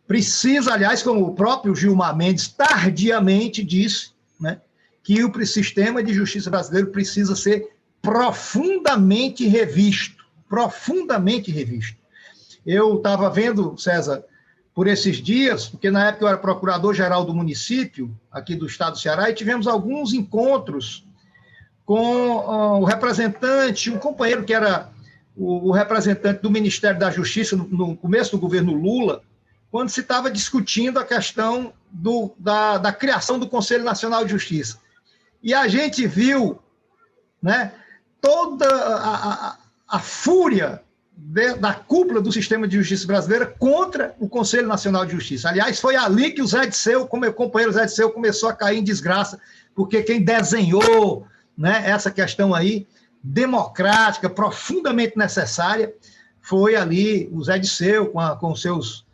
precisa, aliás, como o próprio Gilmar Mendes tardiamente disse, né, que o sistema de justiça brasileiro precisa ser profundamente revisto. Eu estava vendo, César, por esses dias, porque na época eu era procurador-geral do município, aqui do estado do Ceará, e tivemos alguns encontros com o representante, um companheiro que era o representante do Ministério da Justiça no começo do governo Lula, quando se estava discutindo a questão da criação do Conselho Nacional de Justiça. E a gente viu, né, toda a fúria da cúpula do sistema de justiça brasileira contra o Conselho Nacional de Justiça. Aliás, foi ali que o Zé Disseu, como meu companheiro Zé Disseu, começou a cair em desgraça, porque quem desenhou, né, essa questão aí, democrática, profundamente necessária, foi ali o Zé Disseu, com seus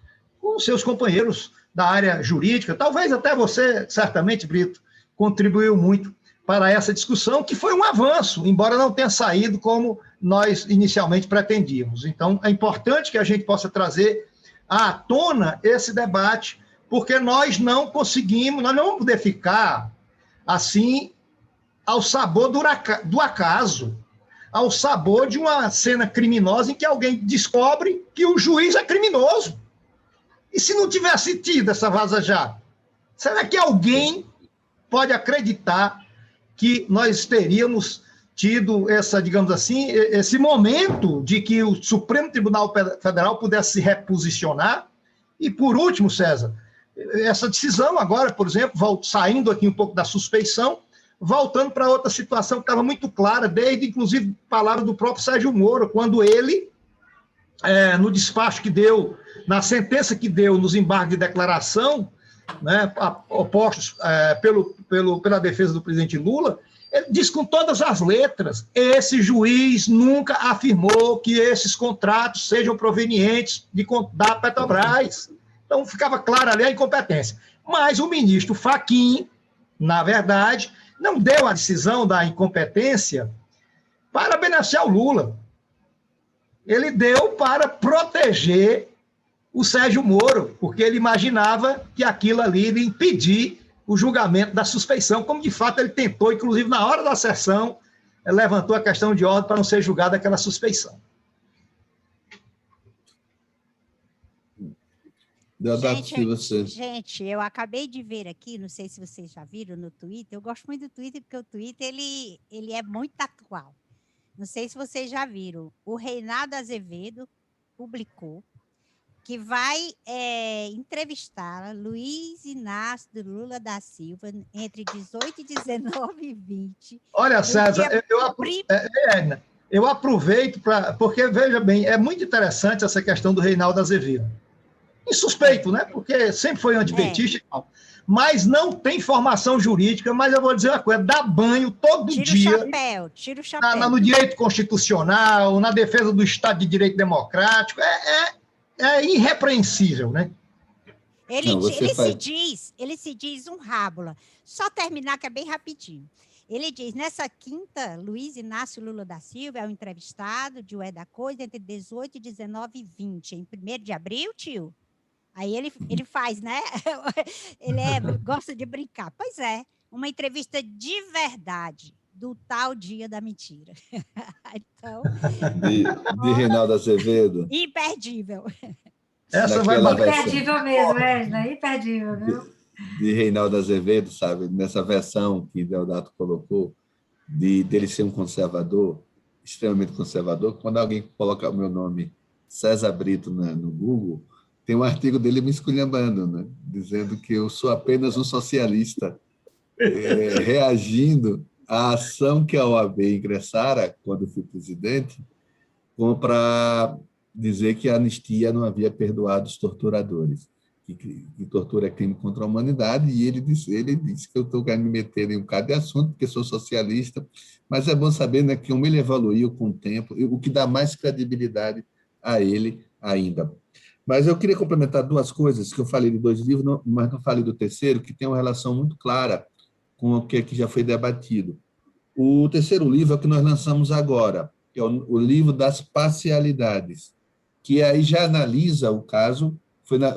companheiros da área jurídica. Talvez até você, certamente, Brito, contribuiu muito para essa discussão, que foi um avanço, embora não tenha saído como nós inicialmente pretendíamos. Então, é importante que a gente possa trazer à tona esse debate, porque nós não vamos poder ficar assim, ao sabor do acaso, ao sabor de uma cena criminosa em que alguém descobre que o juiz é criminoso. E se não tivesse tido essa vaza-jato? Será que alguém pode acreditar que nós teríamos tido digamos assim, esse momento de que o Supremo Tribunal Federal pudesse se reposicionar? E, por último, César, essa decisão agora, por exemplo, saindo aqui um pouco da suspeição, voltando para outra situação que estava muito clara, desde, inclusive, palavra do próprio Sérgio Moro, quando ele, no despacho que deu, na sentença que deu nos embargos de declaração, né, opostos pela defesa do presidente Lula, ele diz com todas as letras: esse juiz nunca afirmou que esses contratos sejam provenientes da Petrobras. Então, ficava clara ali a incompetência. Mas o ministro Fachin, na verdade, não deu a decisão da incompetência para beneficiar o Lula. Ele deu para proteger o Sérgio Moro, porque ele imaginava que aquilo ali iria impedir o julgamento da suspeição, como de fato ele tentou, inclusive na hora da sessão, levantou a questão de ordem para não ser julgada aquela suspeição. Gente, eu acabei de ver aqui, não sei se vocês já viram no Twitter, eu gosto muito do Twitter, porque o Twitter ele é muito atual. Não sei se vocês já viram. O Reinaldo Azevedo publicou que vai entrevistar Luiz Inácio Lula da Silva entre 18, 19 e 20. Olha, César, eu aproveito porque, veja bem, é muito interessante essa questão do Reinaldo Azevedo. Insuspeito, né? Porque sempre foi antipetista e tal. Mas não tem formação jurídica, mas eu vou dizer uma coisa: dá banho todo dia. Tira o chapéu. No direito constitucional, na defesa do Estado de Direito Democrático. É irrepreensível, né? Ele se diz um rábula. Só terminar, que é bem rapidinho. Ele diz: nessa quinta, Luiz Inácio Lula da Silva é o entrevistado de Ué da Coisa entre 18, 19 e 20. Em 1º de abril, tio? Aí ele faz, né? Ele gosta de brincar. Pois é, uma entrevista de verdade do tal dia da mentira. Então, de Reinaldo Azevedo. Imperdível. Essa vai imperdível mesmo, Edna, imperdível, viu? De Reinaldo Azevedo, sabe? Nessa versão que Deodato colocou, dele ser um conservador, extremamente conservador. Quando alguém coloca o meu nome, César Brito, no Google, tem um artigo dele me esculhambando, né? Dizendo que eu sou apenas um socialista, reagindo à ação que a OAB ingressara, quando fui presidente, para dizer que a anistia não havia perdoado os torturadores, que tortura é crime contra a humanidade, e ele disse que eu estou querendo me meter em um bocado de assunto, porque sou socialista, mas é bom saber, né, que ele evoluiu com o tempo, o que dá mais credibilidade a ele ainda. Mas eu queria complementar duas coisas, que eu falei de 2 livros, mas não falei do terceiro, que tem uma relação muito clara com o que já foi debatido. O terceiro livro é o que nós lançamos agora, que é o livro das parcialidades, que aí já analisa o caso.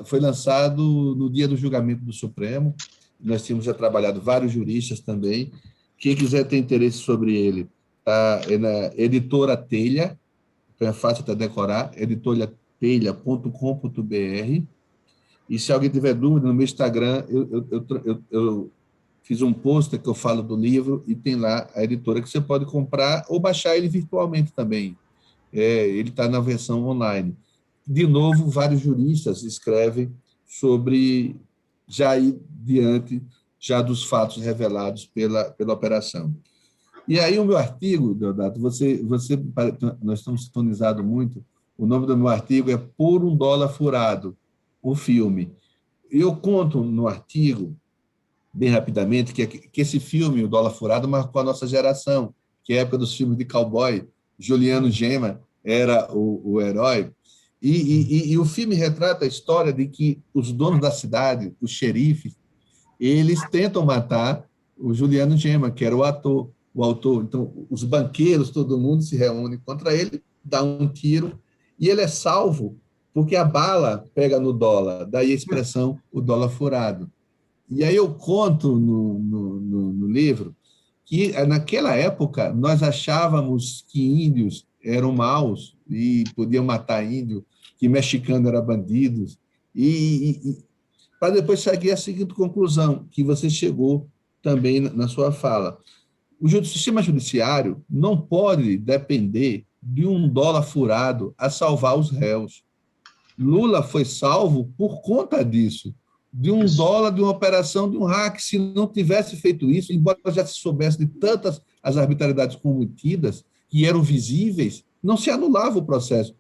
Foi lançado no dia do julgamento do Supremo, nós tínhamos já trabalhado vários juristas também. Quem quiser ter interesse sobre ele, está na Editora Telha, é fácil até decorar, telha.com.br. E se alguém tiver dúvida, no meu Instagram, eu fiz um post que eu falo do livro e tem lá a editora que você pode comprar ou baixar ele virtualmente também. Ele está na versão online. De novo, vários juristas escrevem sobre já ir diante já dos fatos revelados pela operação. E aí o meu artigo, Deodato, nós estamos sintonizados muito, o nome do meu artigo é Por um Dólar Furado, o filme. Eu conto no artigo, bem rapidamente, que esse filme, O Dólar Furado, marcou a nossa geração, que é a época dos filmes de cowboy. Juliano Gema era o herói. E o filme retrata a história de que os donos da cidade, os xerifes, eles tentam matar o Juliano Gema, que era o autor. Então, os banqueiros, todo mundo se reúne contra ele, dá um tiro, e ele é salvo porque a bala pega no dólar, daí a expressão o dólar furado. E aí eu conto no livro que, naquela época, nós achávamos que índios eram maus e podiam matar índio, que mexicano era bandidos, para depois seguir a seguinte conclusão, que você chegou também na sua fala. O sistema judiciário não pode depender de um dólar furado a salvar os réus. Lula foi salvo por conta disso, de um dólar, de uma operação, de um hack. Se não tivesse feito isso, embora já se soubesse de tantas as arbitrariedades cometidas, que eram visíveis, não se anulava o processo,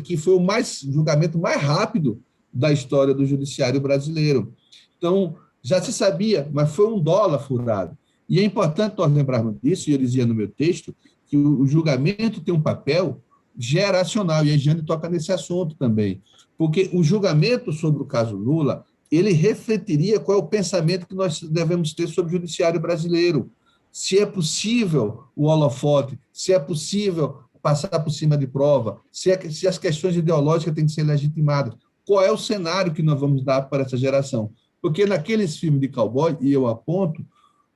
que foi o julgamento mais rápido da história do judiciário brasileiro. Então, já se sabia, mas foi um dólar furado. E é importante nós lembrarmos disso, e eu dizia no meu texto, que o julgamento tem um papel geracional, e a Jane toca nesse assunto também, porque o julgamento sobre o caso Lula, ele refletiria qual é o pensamento que nós devemos ter sobre o judiciário brasileiro, se é possível o holofote, se é possível passar por cima de prova, se as questões ideológicas têm que ser legitimadas, qual é o cenário que nós vamos dar para essa geração. Porque naqueles filmes de cowboy, e eu aponto,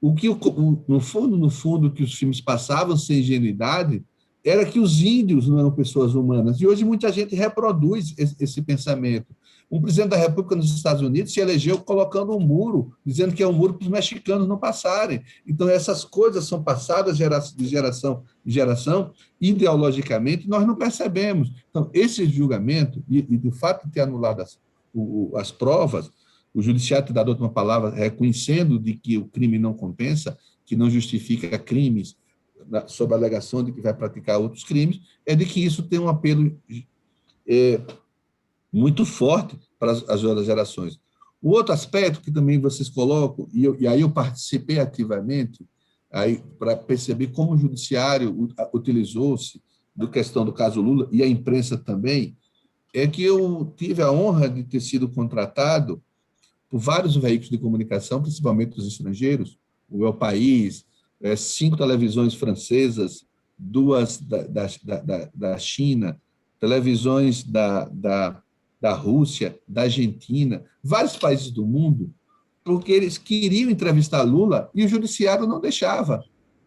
no fundo, que os filmes passavam sem ingenuidade, era que os índios não eram pessoas humanas. E hoje muita gente reproduz esse pensamento. Um presidente da República nos Estados Unidos se elegeu colocando um muro, dizendo que é um muro para os mexicanos não passarem. Então, essas coisas são passadas de geração em geração, ideologicamente, nós não percebemos. Então, esse julgamento, e do fato de ter anulado as provas, o judiciário ter dado outra palavra, reconhecendo de que o crime não compensa, que não justifica crimes, sob a alegação de que vai praticar outros crimes, é de que isso tem um apelo muito forte para as outras gerações. O outro aspecto que também vocês colocam, e aí eu participei ativamente, para perceber como o judiciário utilizou-se da questão do caso Lula, e a imprensa também, é que eu tive a honra de ter sido contratado por vários veículos de comunicação, principalmente os estrangeiros, o El País, 5 televisões francesas, 2 da China, televisões da Rússia, da Argentina, vários países do mundo, porque eles queriam entrevistar Lula e o judiciário não deixava.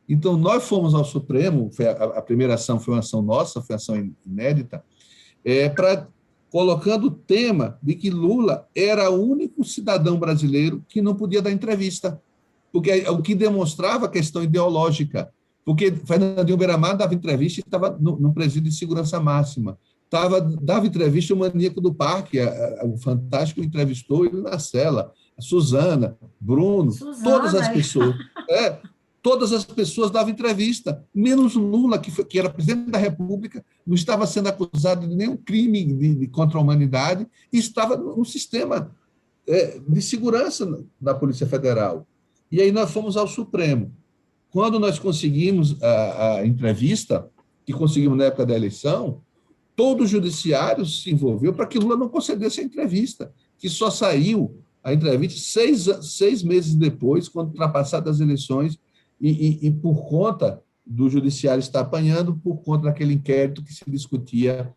Então, nós fomos ao Supremo, a primeira ação foi uma ação nossa, foi uma ação inédita, colocando o tema de que Lula era o único cidadão brasileiro que não podia dar entrevista, porque o que demonstrava a questão ideológica, porque Fernandinho Beiramar dava entrevista e estava no presídio de segurança máxima, dava entrevista o Maníaco do Parque, o Fantástico entrevistou ele na cela, a Suzana, Bruno, todas as pessoas. Todas as pessoas davam entrevista, menos Lula, que era presidente da República, não estava sendo acusado de nenhum crime contra a humanidade e estava no sistema de segurança da Polícia Federal. E aí nós fomos ao Supremo. Quando nós conseguimos a entrevista, que conseguimos na época da eleição, todo o judiciário se envolveu para que Lula não concedesse a entrevista, que só saiu a entrevista 6 meses depois, quando ultrapassadas as eleições, e por conta do judiciário estar apanhando, por conta daquele inquérito que se discutia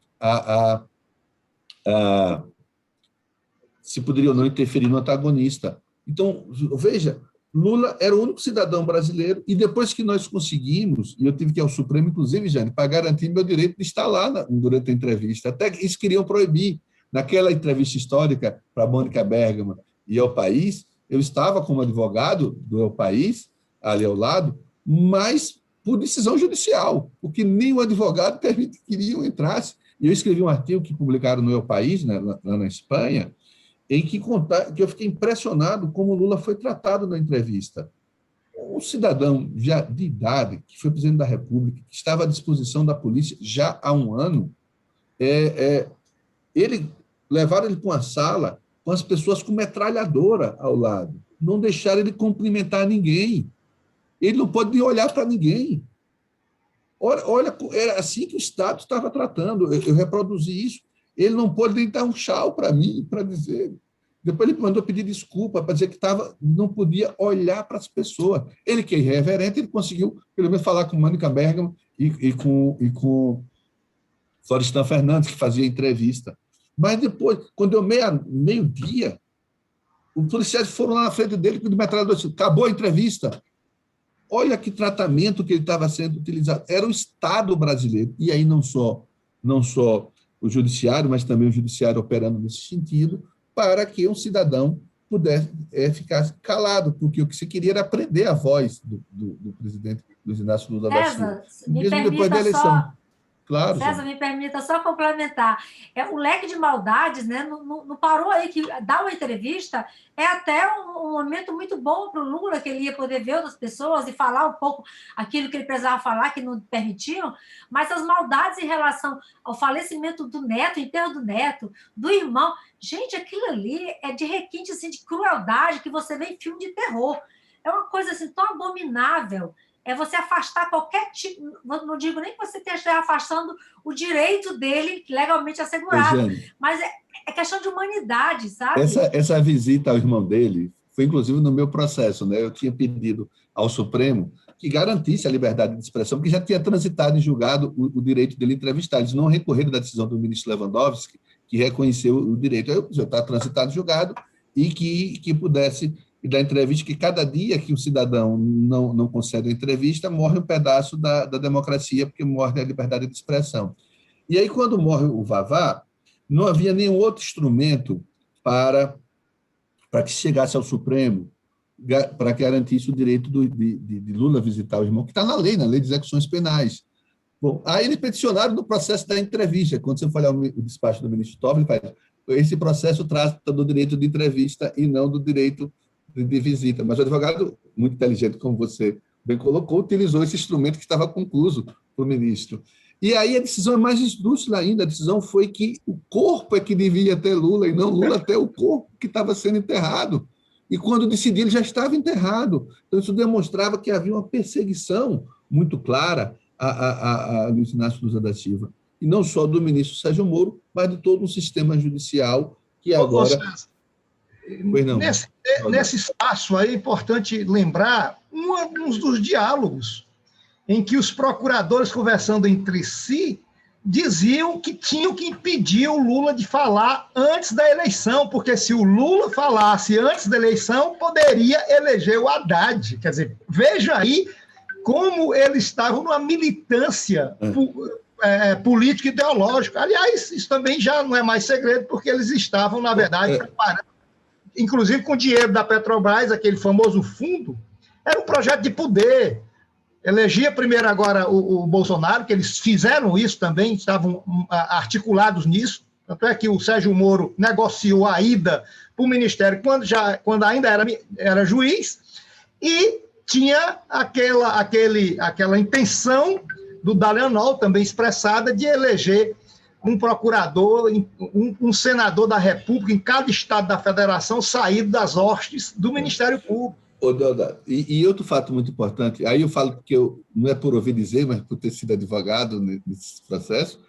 se poderia ou não interferir no antagonista. Então, veja, Lula era o único cidadão brasileiro, e depois que nós conseguimos, e eu tive que ir ao Supremo, inclusive, Jane, para garantir meu direito de estar lá durante a entrevista, até que eles queriam proibir. Naquela entrevista histórica para a Mônica Bergman e ao País, eu estava como advogado do El País, ali ao lado, mas por decisão judicial, porque nem o advogado queria entrasse. E eu escrevi um artigo que publicaram no El País, né, lá na Espanha, em que eu fiquei impressionado como o Lula foi tratado na entrevista. Um cidadão já de idade, que foi presidente da República, que estava à disposição da polícia já há um ano, levaram ele para uma sala com as pessoas com metralhadora ao lado, não deixaram ele cumprimentar ninguém. Ele não pode nem olhar para ninguém. Olha, era assim que o Estado estava tratando. Eu reproduzi isso. Ele não pôde nem dar um tchau para mim, para dizer. Depois ele mandou pedir desculpa, para dizer que não podia olhar para as pessoas. Ele, que é irreverente, ele conseguiu, pelo menos, falar com Mônica Bergman e com Florestan Fernandes, que fazia entrevista. Mas depois, quando deu meio-dia, os policiais foram lá na frente dele com o metralhador, acabou a entrevista. Olha que tratamento que ele estava sendo utilizado. Era o Estado brasileiro. E aí não só o judiciário, mas também o judiciário operando nesse sentido, para que um cidadão pudesse ficar calado, porque o que se queria era prender a voz do presidente Luiz Inácio Lula da Silva. Mesmo depois da eleição. Claro, César, me permita só complementar. O leque de maldades, né, não parou aí, que dar uma entrevista é até um momento muito bom para o Lula, que ele ia poder ver outras pessoas e falar um pouco aquilo que ele precisava falar, que não permitiam, mas as maldades em relação ao falecimento do neto, enterro do neto, do irmão, gente, aquilo ali é de requinte assim, de crueldade que você vê em filme de terror. É uma coisa assim, tão abominável. É você afastar qualquer tipo, não digo nem que você esteja afastando o direito dele legalmente assegurado, mas é questão de humanidade, sabe? Essa visita ao irmão dele foi, inclusive, no meu processo, né? Eu tinha pedido ao Supremo que garantisse a liberdade de expressão, porque já tinha transitado em julgado o direito dele entrevistar. Eles não recorreram da decisão do ministro Lewandowski, que reconheceu o direito. Eu está transitado em julgado e que pudesse... e da entrevista, que cada dia que o cidadão não concede a entrevista, morre um pedaço da democracia, porque morre a liberdade de expressão. E aí, quando morre o Vavá, não havia nenhum outro instrumento para que chegasse ao Supremo, para que garantisse o direito de Lula visitar o irmão, que está na lei de execuções penais. Bom, aí eles peticionaram no processo da entrevista. Quando você for olhar o despacho do ministro Toffoli, esse processo trata do direito de entrevista e não do direito de visita, mas o advogado, muito inteligente, como você bem colocou, utilizou esse instrumento que estava concluso para o ministro. E aí a decisão é mais esdrúxula ainda, a decisão foi que o corpo é que devia ter Lula, e não Lula ter o corpo que estava sendo enterrado. E quando decidiu, ele já estava enterrado. Então isso demonstrava que havia uma perseguição muito clara a Luiz Inácio Lula da Silva, e não só do ministro Sérgio Moro, mas de todo um sistema judicial que agora... Nesse espaço aí é importante lembrar uns dos diálogos em que os procuradores, conversando entre si, diziam que tinham que impedir o Lula de falar antes da eleição, porque se o Lula falasse antes da eleição, poderia eleger o Haddad. Quer dizer, veja aí como eles estavam numa militância política e ideológica. Aliás, isso também já não é mais segredo, porque eles estavam, na verdade, preparando, inclusive com o dinheiro da Petrobras, aquele famoso fundo, era um projeto de poder. Elegia primeiro agora o Bolsonaro, que eles fizeram isso também, estavam articulados nisso, tanto é que o Sérgio Moro negociou a ida para o Ministério quando ainda era juiz, e tinha aquela intenção do Dallagnol, também expressada, de eleger um procurador, um senador da República em cada estado da federação, saído das hostes do Ministério Público. Deodato, e outro fato muito importante, aí eu falo porque não é por ouvir dizer, mas por ter sido advogado nesse processo,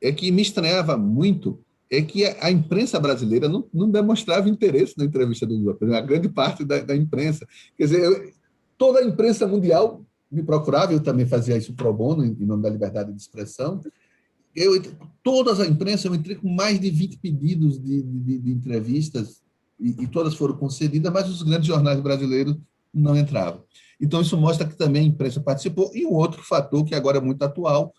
é que me estranhava muito é que a imprensa brasileira não demonstrava interesse na entrevista do Lula, a grande parte da imprensa. Quer dizer, toda a imprensa mundial me procurava, eu também fazia isso pro bono, em nome da liberdade de expressão. Todas a imprensa, eu entrei com mais de 20 pedidos de entrevistas, e todas foram concedidas, mas os grandes jornais brasileiros não entrava. Então, isso mostra que também a imprensa participou. E um outro fator, que agora é muito atual,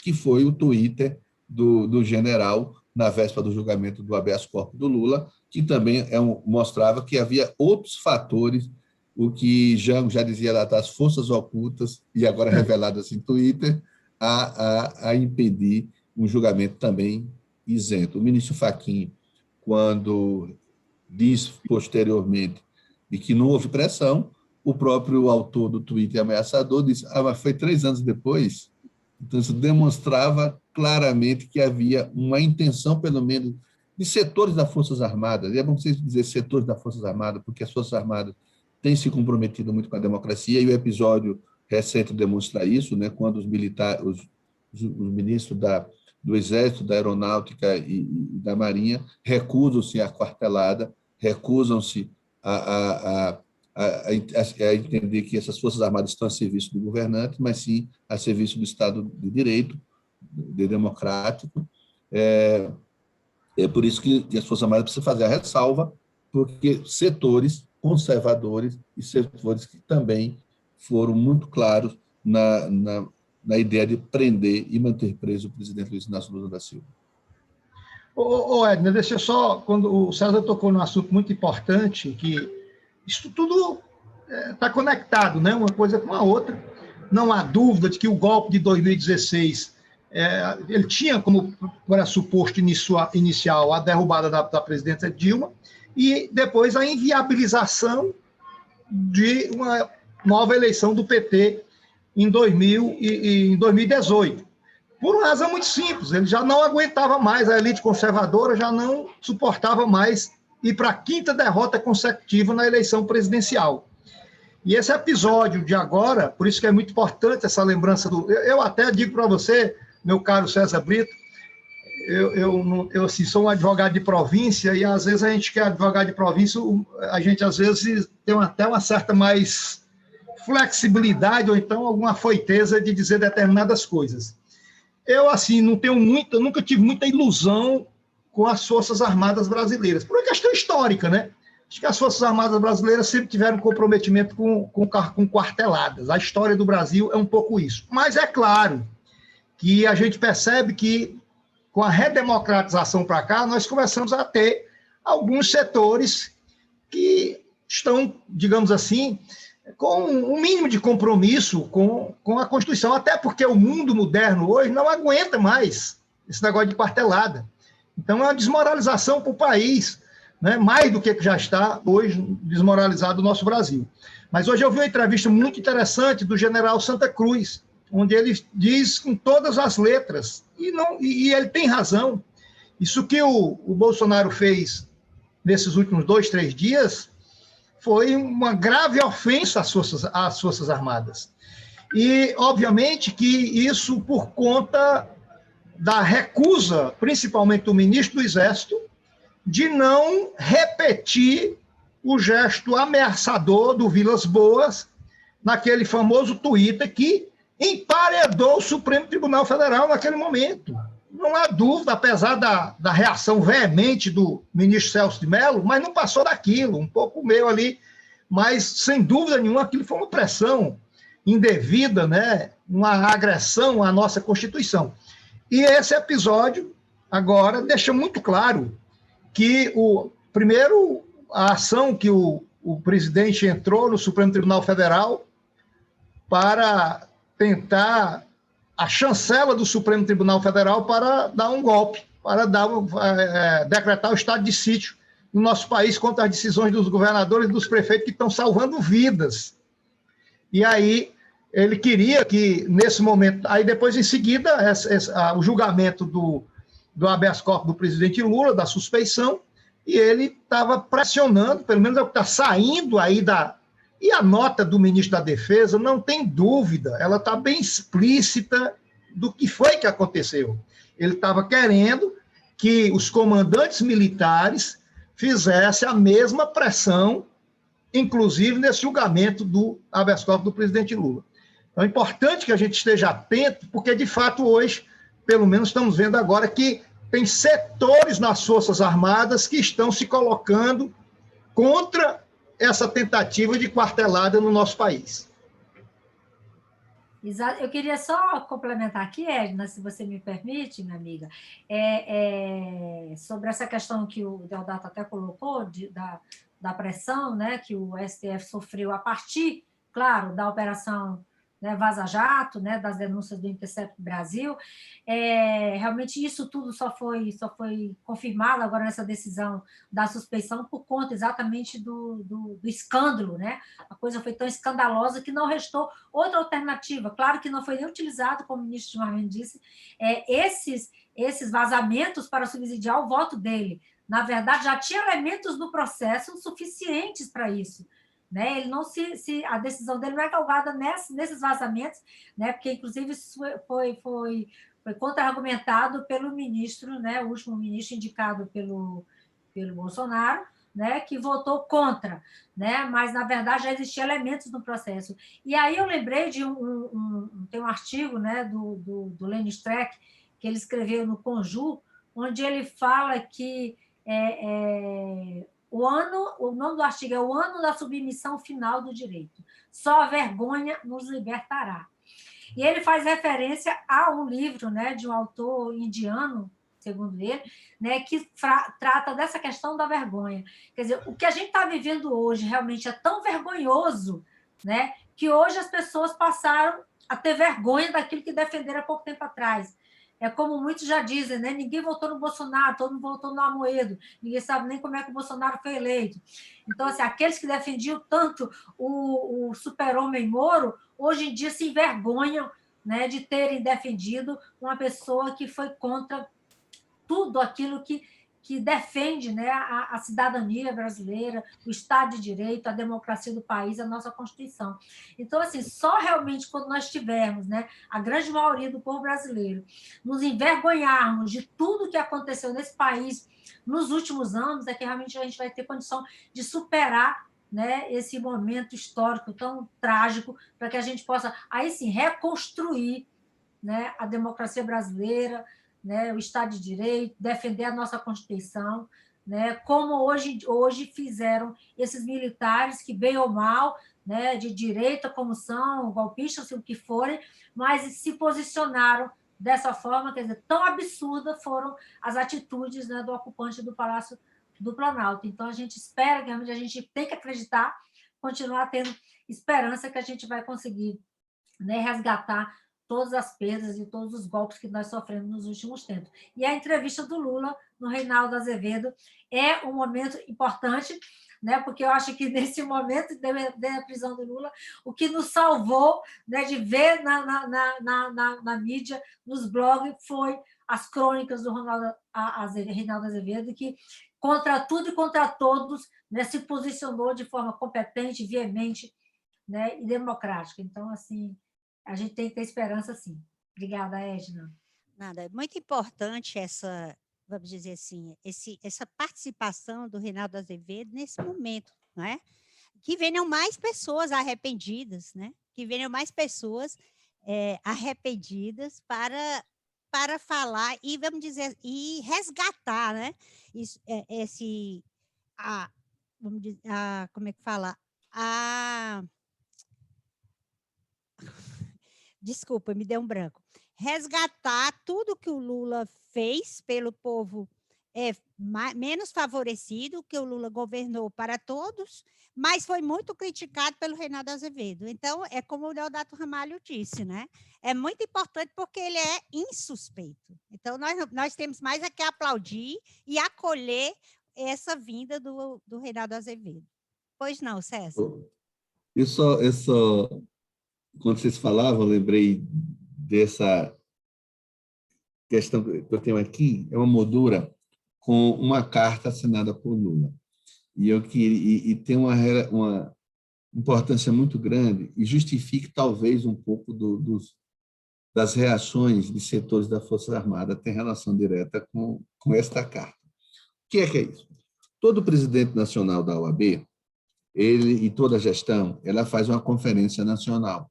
que foi o Twitter do general, na véspera do julgamento do habeas corpus do Lula, que também mostrava que havia outros fatores, o que já dizia lá, as forças ocultas, e agora reveladas em Twitter, a impedir um julgamento também isento. O ministro Fachin, quando diz posteriormente de que não houve pressão, o próprio autor do tweet ameaçador disse: mas foi 3 anos depois. Então, isso demonstrava claramente que havia uma intenção, pelo menos, de setores das Forças Armadas. E é bom vocês dizer setores das Forças Armadas, porque as Forças Armadas têm se comprometido muito com a democracia, e o episódio recente demonstra isso, né, quando os militares, os ministros do Exército, da Aeronáutica e da Marinha recusam-se à quartelada, recusam-se a entender que essas Forças Armadas estão a serviço do governante, mas sim a serviço do Estado de Direito, de democrático. É por isso que as Forças Armadas precisam fazer a ressalva, porque setores conservadores e setores que também foram muito claros na ideia de prender e manter preso o presidente Luiz Inácio Lula da Silva. Edna, deixa eu só, quando o César tocou num assunto muito importante, que isso tudo está conectado, né? Uma coisa com a outra. Não há dúvida de que o golpe de 2016 ele tinha como pressuposto inicial a derrubada da presidenta Dilma e depois a inviabilização de uma nova eleição do PT em 2018. Por uma razão muito simples, ele já não aguentava mais, a elite conservadora já não suportava mais ir para a 5ª derrota consecutiva na eleição presidencial. E esse episódio de agora, por isso que é muito importante essa lembrança Eu até digo para você, meu caro César Brito, eu assim, sou um advogado de província, e às vezes a gente que é advogado de província, a gente às vezes tem até uma certa mais flexibilidade, ou então alguma foiteza de dizer determinadas coisas. Eu, assim, nunca tive muita ilusão com as Forças Armadas brasileiras, por uma questão histórica, né? Acho que as Forças Armadas brasileiras sempre tiveram comprometimento com quarteladas. A história do Brasil é um pouco isso. Mas é claro que a gente percebe que, com a redemocratização para cá, nós começamos a ter alguns setores que estão, digamos assim, com um mínimo de compromisso com a Constituição, até porque o mundo moderno hoje não aguenta mais esse negócio de quartelada. Então, é uma desmoralização para o país, né? Mais do que já está hoje desmoralizado o nosso Brasil. Mas hoje eu vi uma entrevista muito interessante do general Santa Cruz, onde ele diz com todas as letras, e ele tem razão, isso que o Bolsonaro fez nesses últimos 2, 3 dias foi uma grave ofensa às Forças Armadas. E, obviamente, que isso por conta da recusa, principalmente do ministro do Exército, de não repetir o gesto ameaçador do Vilas Boas naquele famoso Twitter que emparedou o Supremo Tribunal Federal naquele momento. Não há dúvida, apesar da reação veemente do ministro Celso de Mello, mas não passou daquilo, um pouco meio ali, mas, sem dúvida nenhuma, aquilo foi uma pressão indevida, né? Uma agressão à nossa Constituição. E esse episódio, agora, deixa muito claro que, primeiro, a ação que o presidente entrou no Supremo Tribunal Federal para tentar a chancela do Supremo Tribunal Federal para dar um golpe, para decretar o estado de sítio no nosso país contra as decisões dos governadores e dos prefeitos que estão salvando vidas. E aí ele queria que, nesse momento, aí depois, em seguida, o julgamento do habeas corpus do presidente Lula, da suspeição, e ele estava pressionando, pelo menos é o que está saindo aí E a nota do ministro da Defesa, não tem dúvida, ela está bem explícita do que foi que aconteceu. Ele estava querendo que os comandantes militares fizessem a mesma pressão, inclusive nesse julgamento do habeas corpus do presidente Lula. Então é importante que a gente esteja atento, porque, de fato, hoje, pelo menos estamos vendo agora que tem setores nas Forças Armadas que estão se colocando contra essa tentativa de quartelada no nosso país. Exato. Eu queria só complementar aqui, Edna, se você me permite, minha amiga, sobre essa questão que o Deodato até colocou, da pressão, né, que o STF sofreu a partir, claro, da operação, né, Vaza Jato, né, das denúncias do Intercept Brasil. Realmente isso tudo só foi confirmado agora nessa decisão da suspeição por conta exatamente do escândalo, né? A coisa foi tão escandalosa que não restou outra alternativa. Claro que não foi nem utilizado, como o ministro Gilmar Mendes disse, esses vazamentos para subsidiar o voto dele. Na verdade, já tinha elementos no processo suficientes para isso. Né? Ele não a decisão dele não é galgada nesses vazamentos, né? Porque, inclusive, isso foi contra-argumentado pelo ministro, né? O último ministro indicado pelo Bolsonaro, né? Que votou contra, né? Mas, na verdade, já existiam elementos no processo. E aí eu lembrei de tem um artigo, né? do Lenny Streck, que ele escreveu no Conju, onde ele fala que o nome do artigo é o ano da submissão final do direito. Só a vergonha nos libertará. E ele faz referência a um livro, né, de um autor indiano, segundo ele, né, que trata dessa questão da vergonha. Quer dizer, o que a gente está vivendo hoje realmente é tão vergonhoso, né, que hoje as pessoas passaram a ter vergonha daquilo que defenderam há pouco tempo atrás. É como muitos já dizem, né? Ninguém votou no Bolsonaro, todo mundo votou no Amoedo, ninguém sabe nem como é que o Bolsonaro foi eleito. Então, assim, aqueles que defendiam tanto o super-homem Moro, hoje em dia se envergonham, né, de terem defendido uma pessoa que foi contra tudo aquilo que defende, né, a cidadania brasileira, o Estado de Direito, a democracia do país, a nossa Constituição. Então, assim, só realmente quando nós tivermos, né, a grande maioria do povo brasileiro, nos envergonharmos de tudo que aconteceu nesse país nos últimos anos, é que realmente a gente vai ter condição de superar, né, esse momento histórico tão trágico, para que a gente possa, aí sim, reconstruir, né, a democracia brasileira, né, o Estado de Direito, defender a nossa Constituição, né, como hoje fizeram esses militares que, bem ou mal, né, de direita como são, golpistas, o que forem, mas se posicionaram dessa forma, quer dizer, tão absurda foram as atitudes, né, do ocupante do Palácio do Planalto. Então, a gente espera, que a gente tem que acreditar, continuar tendo esperança que a gente vai conseguir, né, resgatar todas as perdas e todos os golpes que nós sofremos nos últimos tempos. E a entrevista do Lula no Reinaldo Azevedo é um momento importante, né, porque eu acho que nesse momento da prisão do Lula, o que nos salvou, né, de ver na mídia, nos blogs, foi as crônicas do Reinaldo Azevedo, que, contra tudo e contra todos, né, se posicionou de forma competente, veemente, né, e democrática. Então, assim, a gente tem que ter esperança, sim. Obrigada, Edna. Nada, é muito importante essa, vamos dizer assim, essa participação do Reinaldo Azevedo nesse momento, não é? Que venham mais pessoas arrependidas, né? Que venham mais pessoas arrependidas para falar e, vamos dizer, e resgatar, né? Isso, vamos dizer, como é que fala? Desculpa, me deu um branco. Resgatar tudo que o Lula fez pelo povo menos favorecido, que o Lula governou para todos, mas foi muito criticado pelo Reinaldo Azevedo. Então, é como o Deodato Ramalho disse, né? É muito importante porque ele é insuspeito. Então, nós temos mais a que aplaudir e acolher essa vinda do Reinaldo Azevedo. Pois não, César? Quando vocês falavam, eu lembrei dessa questão que eu tenho aqui, é uma moldura com uma carta assinada por Lula. E tem uma importância muito grande e justifique talvez um pouco das reações de setores da Força Armada, tem relação direta com esta carta. O que é isso? Todo presidente nacional da OAB, ele e toda a gestão, ela faz uma conferência nacional.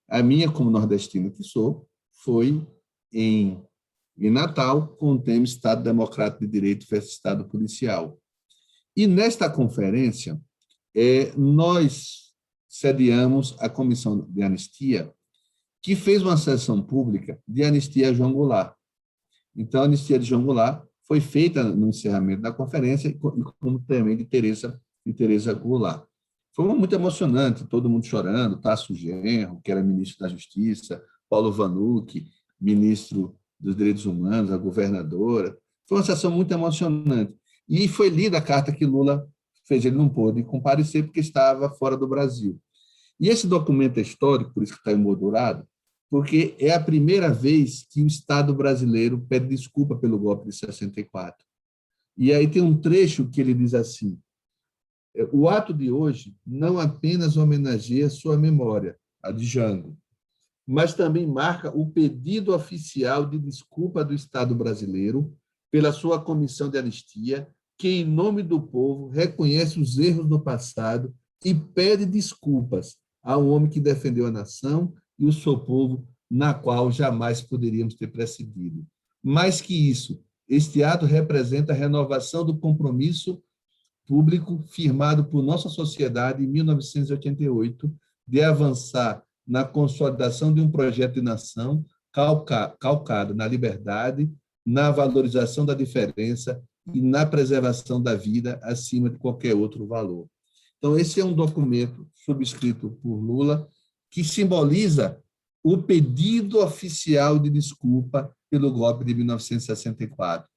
A minha, como nordestino que sou, foi em Natal, com o tema Estado Democrático de Direito versus Estado Policial. E nesta conferência, nós sediamos a Comissão de Anistia, que fez uma sessão pública de anistia a João Goulart. Então, a anistia de João Goulart foi feita no encerramento da conferência, como também de Tereza Goulart. Foi muito emocionante, todo mundo chorando, Tasso Genro, que era ministro da Justiça, Paulo Vanucci, ministro dos Direitos Humanos, a governadora. Foi uma sessão muito emocionante. E foi lida a carta que Lula fez, ele não pôde comparecer porque estava fora do Brasil. E esse documento é histórico, por isso que está emoldurado, porque é a primeira vez que o Estado brasileiro pede desculpa pelo golpe de 64. E aí tem um trecho que ele diz assim: o ato de hoje não apenas homenageia sua memória, a de Jango, mas também marca o pedido oficial de desculpa do Estado brasileiro pela sua comissão de anistia, que, em nome do povo, reconhece os erros do passado e pede desculpas ao homem que defendeu a nação e o seu povo, na qual jamais poderíamos ter precedido. Mais que isso, este ato representa a renovação do compromisso público firmado por nossa sociedade em 1988 de avançar na consolidação de um projeto de nação calcado na liberdade, na valorização da diferença e na preservação da vida acima de qualquer outro valor. Então, esse é um documento subscrito por Lula que simboliza o pedido oficial de desculpa pelo golpe de 1964.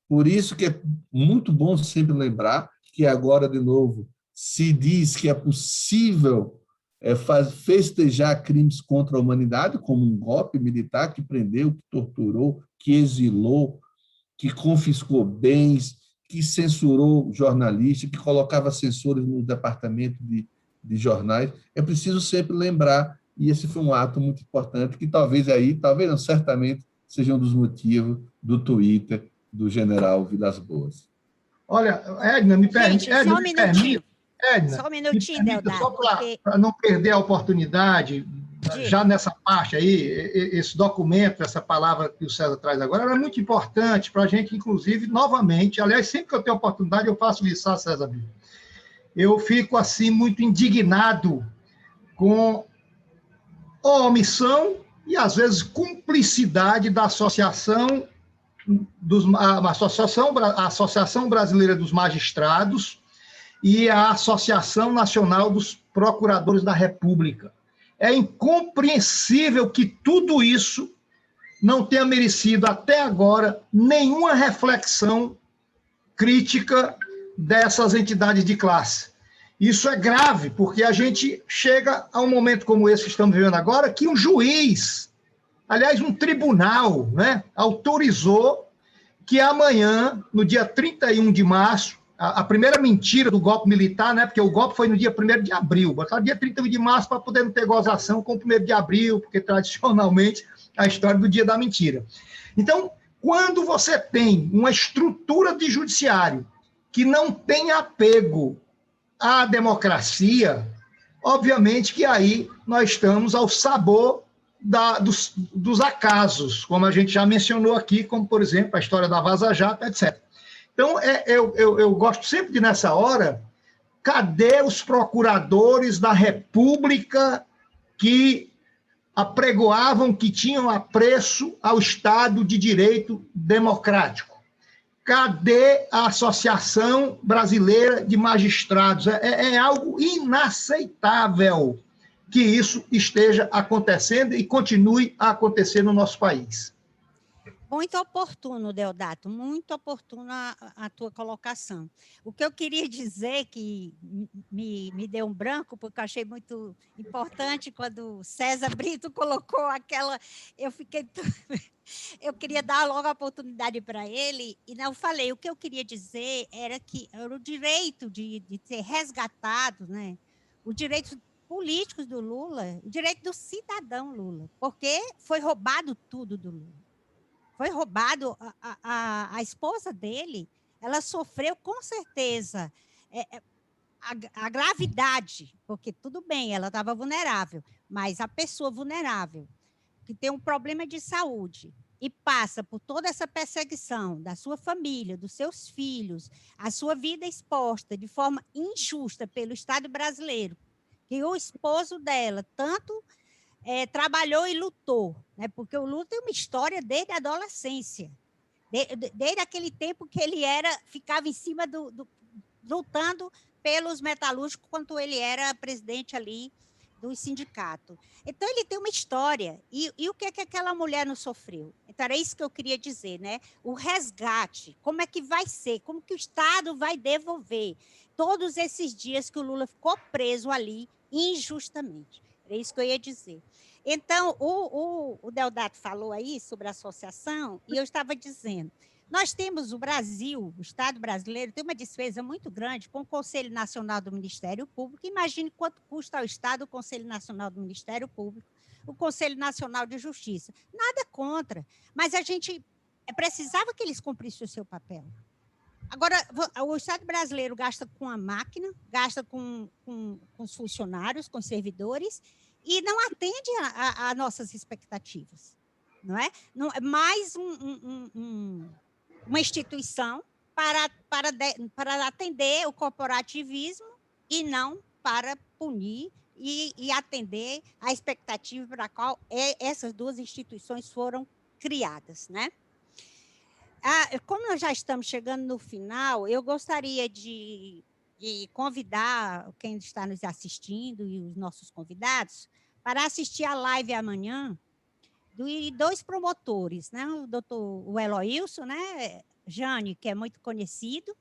Por isso que é muito bom sempre lembrar que agora, de novo, se diz que é possível festejar crimes contra a humanidade, como um golpe militar que prendeu, que torturou, que exilou, que confiscou bens, que censurou jornalistas, que colocava censores no departamento de jornais. É preciso sempre lembrar, e esse foi um ato muito importante, que talvez não, certamente, seja um dos motivos do Twitter do general Vilas Boas. Olha, Edna, me permite... Gente, só um minutinho. Edna, só um minutinho, Deodato. Só para não perder a oportunidade, já nessa parte aí, esse documento, essa palavra que o César traz agora, ela é muito importante para a gente, inclusive, novamente, aliás, sempre que eu tenho oportunidade, eu faço isso, César. Eu fico, assim, muito indignado com a omissão e, às vezes, cumplicidade da Associação Brasileira dos Magistrados e a Associação Nacional dos Procuradores da República. É incompreensível que tudo isso não tenha merecido, até agora, nenhuma reflexão crítica dessas entidades de classe. Isso é grave, porque a gente chega a um momento como esse que estamos vivendo agora, que um juiz, aliás, um tribunal, né, autorizou que amanhã, no dia 31 de março, a primeira mentira do golpe militar, né, porque o golpe foi no dia 1º de abril, botaram dia 31 de março para poder não ter gozação com o 1º de abril, porque tradicionalmente a história do dia da mentira. Então, quando você tem uma estrutura de judiciário que não tem apego à democracia, obviamente que aí nós estamos ao sabor dos acasos, como a gente já mencionou aqui, como, por exemplo, a história da Vaza Jato, etc. Então, eu gosto sempre de, nessa hora, cadê os procuradores da República que apregoavam que tinham apreço ao Estado de Direito Democrático? Cadê a Associação Brasileira de Magistrados? É algo inaceitável que isso esteja acontecendo e continue a acontecer no nosso país. Muito oportuno, Deodato, muito oportuna a tua colocação. O que eu queria dizer, que me deu um branco, porque eu achei muito importante quando César Brito colocou aquela... Eu queria dar logo a oportunidade para ele, e não falei. O que eu queria dizer era que era o direito de ser resgatado, né? Os direitos políticos do Lula, o direito do cidadão Lula, porque foi roubado tudo do Lula. Foi roubado, a esposa dele, ela sofreu com certeza a gravidade, porque tudo bem, ela estava vulnerável, mas a pessoa vulnerável, que tem um problema de saúde, e passa por toda essa perseguição da sua família, dos seus filhos, a sua vida exposta de forma injusta pelo Estado brasileiro, que o esposo dela tanto trabalhou e lutou, né? Porque o Lula tem uma história desde a adolescência, desde aquele tempo que ele ficava em cima lutando pelos metalúrgicos, quando ele era presidente ali do sindicato. Então, ele tem uma história. E o que é que aquela mulher não sofreu? Então, era isso que eu queria dizer, né? O resgate, como é que vai ser? Como que o Estado vai devolver todos esses dias que o Lula ficou preso ali injustamente? Era isso que eu ia dizer. Então, o Deodato falou aí sobre a associação, e eu estava dizendo, nós temos o Brasil, o Estado brasileiro, tem uma despesa muito grande com o Conselho Nacional do Ministério Público. Imagine quanto custa ao Estado o Conselho Nacional do Ministério Público, o Conselho Nacional de Justiça. Nada contra, mas a gente precisava que eles cumprissem o seu papel. Agora, o Estado brasileiro gasta com a máquina, gasta com os funcionários, com os servidores, e não atende a nossas expectativas. Não é? Não, é mais uma instituição para atender o corporativismo e não para punir e atender a expectativa para a qual essas duas instituições foram criadas, né? Como nós já estamos chegando no final, eu gostaria de convidar quem está nos assistindo e os nossos convidados para assistir a live amanhã de dois promotores, né? O Eloilson, né? Jane, que é muito conhecido,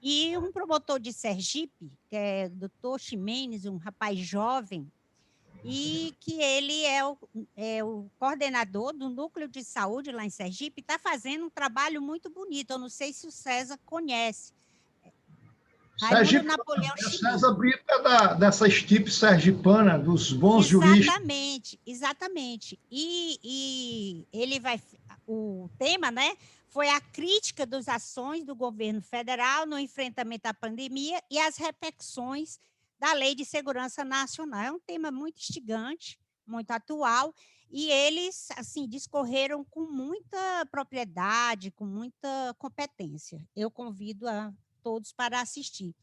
e um promotor de Sergipe, que é o doutor Ximenes, um rapaz jovem, e que ele é o coordenador do Núcleo de Saúde lá em Sergipe, está fazendo um trabalho muito bonito. Eu não sei se o César conhece. Raimundo Napoleão Ximenes. César Brito é dessa estipe sergipana, dos bons juristas. Exatamente. E ele o tema, né, foi a crítica das ações do governo federal no enfrentamento à pandemia e as repercussões da Lei de Segurança Nacional. É um tema muito instigante, muito atual, e eles assim discorreram com muita propriedade, com muita competência. Eu convido a todos para assistir.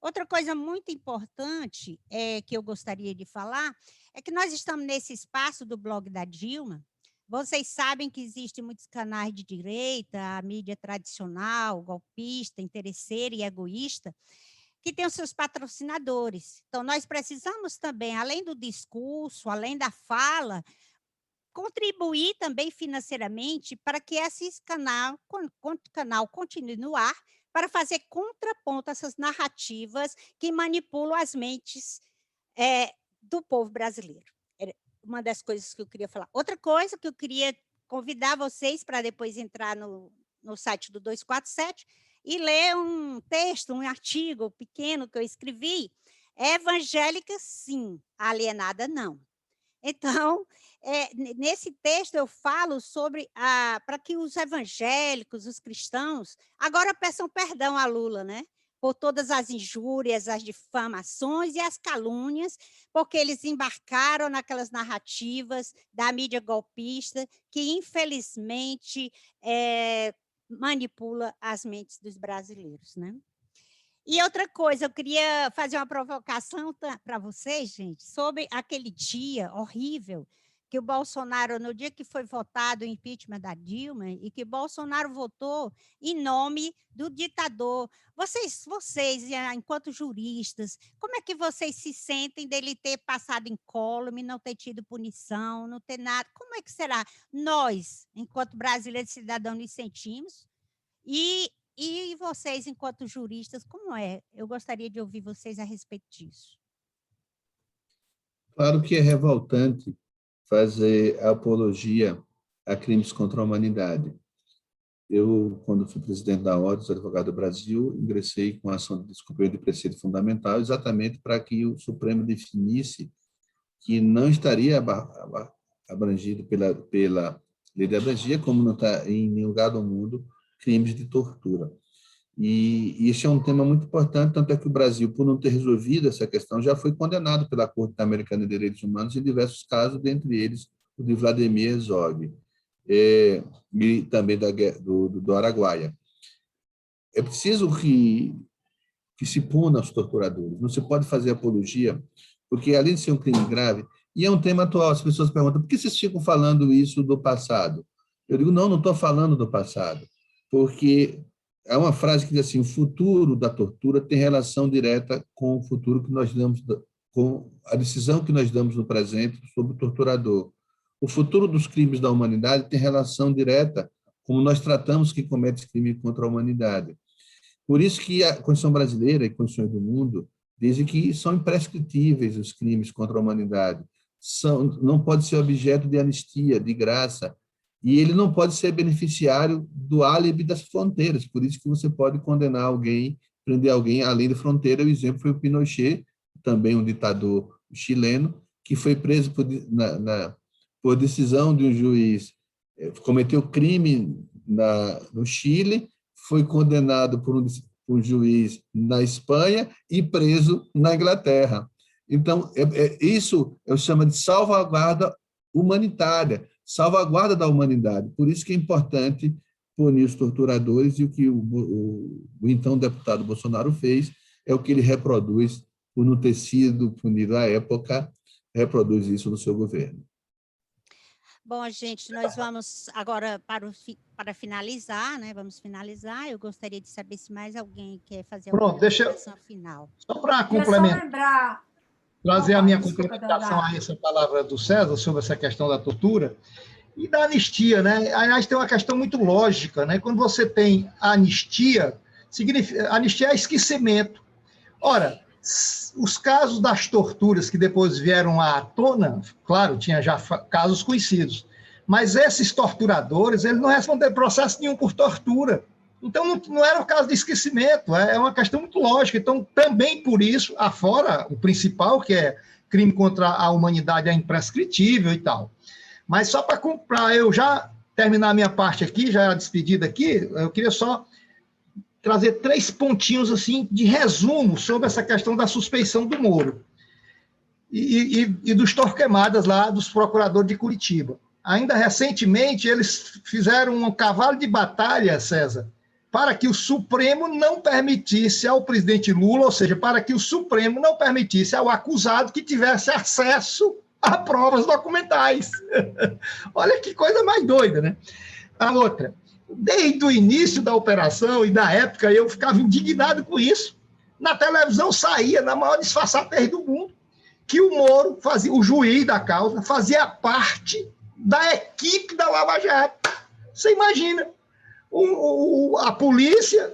Outra coisa muito importante que eu gostaria de falar é que nós estamos nesse espaço do blog da Dilma. Vocês sabem que existem muitos canais de direita, a mídia tradicional, golpista, interesseira e egoísta, que tem os seus patrocinadores. Então, nós precisamos também, além do discurso, além da fala, contribuir também financeiramente para que esse canal continue no ar, para fazer contraponto a essas narrativas que manipulam as mentes do povo brasileiro. Era uma das coisas que eu queria falar. Outra coisa que eu queria convidar vocês para depois entrar no site do 247 e ler um texto, um artigo pequeno que eu escrevi, evangélica sim, alienada não. Então, nesse texto eu falo sobre para que os evangélicos, os cristãos, agora peçam perdão a Lula, né? Por todas as injúrias, as difamações e as calúnias, porque eles embarcaram naquelas narrativas da mídia golpista que, infelizmente, manipula as mentes dos brasileiros, né? E outra coisa, eu queria fazer uma provocação para vocês, gente, sobre aquele dia horrível que o Bolsonaro, no dia que foi votado o impeachment da Dilma, e que Bolsonaro votou em nome do ditador. Vocês, enquanto juristas, como é que vocês se sentem dele ter passado incólume, não ter tido punição, não ter nada? Como é que será? Nós, enquanto brasileiros cidadãos, nos sentimos? E vocês, enquanto juristas, como é? Eu gostaria de ouvir vocês a respeito disso. Claro que é revoltante fazer apologia a crimes contra a humanidade. Eu, quando fui presidente da Ordem dos Advogados do Brasil, ingressei com a ação de descumprimento de preceito fundamental exatamente para que o Supremo definisse que não estaria abrangido pela lei de abragia, como não está em nenhum lugar do mundo, crimes de tortura. E este é um tema muito importante, tanto é que o Brasil, por não ter resolvido essa questão, já foi condenado pela Corte Americana de Direitos Humanos em diversos casos, dentre eles o de Vladimir Herzog. e também do Araguaia. É preciso que se puna os torturadores. Não se pode fazer apologia, porque, além de ser um crime grave, e é um tema atual, as pessoas perguntam, por que vocês ficam falando isso do passado? Eu digo, não estou falando do passado, porque é uma frase que diz assim, o futuro da tortura tem relação direta com o futuro que nós damos, com a decisão que nós damos no presente sobre o torturador. O futuro dos crimes da humanidade tem relação direta como nós tratamos quem comete crime contra a humanidade. Por isso que a Constituição brasileira e Constituições do mundo dizem que são imprescritíveis os crimes contra a humanidade. Não pode ser objeto de anistia, de graça, e ele não pode ser beneficiário do álibi das fronteiras. Por isso que você pode condenar alguém, prender alguém além da fronteira. O exemplo foi o Pinochet, também um ditador chileno, que foi preso por decisão de um juiz, cometeu crime no Chile, foi condenado por um juiz na Espanha e preso na Inglaterra. Então, isso eu chamo de salvaguarda humanitária, salvaguarda da humanidade. Por isso que é importante punir os torturadores, e o que o então deputado Bolsonaro fez é o que ele reproduz, por não ter sido punido à época, reproduz isso no seu governo. Bom, gente, nós vamos agora para finalizar, né? Vamos finalizar. Eu gostaria de saber se mais alguém quer fazer alguma observação final. Só para complementar, trazer a minha complementação a essa palavra do César sobre essa questão da tortura e da anistia, né? Aliás, tem uma questão muito lógica, né? Quando você tem a anistia, anistia é esquecimento. Ora, os casos das torturas que depois vieram à tona, claro, tinha já casos conhecidos, mas esses torturadores, eles não responderam processo nenhum por tortura. Então, não era o caso de esquecimento, é uma questão muito lógica. Então, também por isso, afora o principal, que é crime contra a humanidade, é imprescritível e tal. Mas só para eu já terminar a minha parte aqui, já a despedida aqui, eu queria só trazer 3 pontinhos assim, de resumo sobre essa questão da suspeição do Moro e dos torquemadas lá dos procuradores de Curitiba. Ainda recentemente, eles fizeram um cavalo de batalha, César, para que o Supremo não permitisse ao presidente Lula, ou seja, para que o Supremo não permitisse ao acusado que tivesse acesso a provas documentais. Olha que coisa mais doida, né? A outra, desde o início da operação e da época, eu ficava indignado com isso. Na televisão saía, na maior disfarçatez do mundo, que o Moro, o juiz da causa, fazia parte da equipe da Lava Jato. Você imagina, a polícia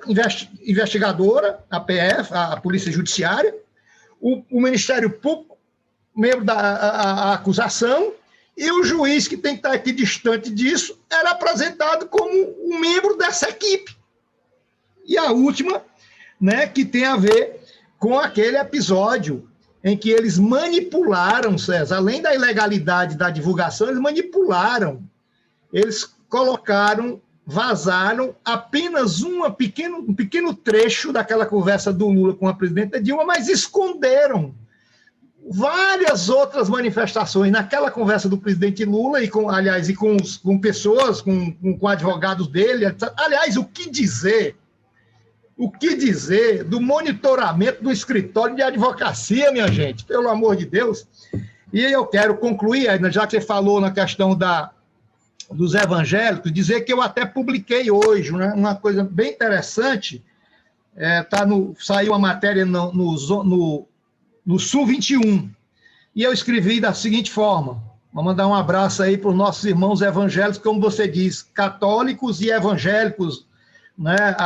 investigadora, a PF, a Polícia Judiciária, o Ministério Público, membro da acusação, e o juiz, que tem que estar aqui distante disso, era apresentado como um membro dessa equipe. E a última, né, que tem a ver com aquele episódio em que eles manipularam, César, além da ilegalidade da divulgação, eles manipularam. Eles colocaram, vazaram apenas um pequeno trecho daquela conversa do Lula com a presidenta Dilma, mas esconderam várias outras manifestações naquela conversa do presidente Lula, com pessoas, com advogados dele. Aliás, o que dizer do monitoramento do escritório de advocacia, minha gente, pelo amor de Deus. E eu quero concluir, já que você falou na questão dos evangélicos, dizer que eu até publiquei hoje, né, uma coisa bem interessante, saiu uma matéria no Sul 21, e eu escrevi da seguinte forma: vou mandar um abraço aí para os nossos irmãos evangélicos, como você diz, católicos e evangélicos, né,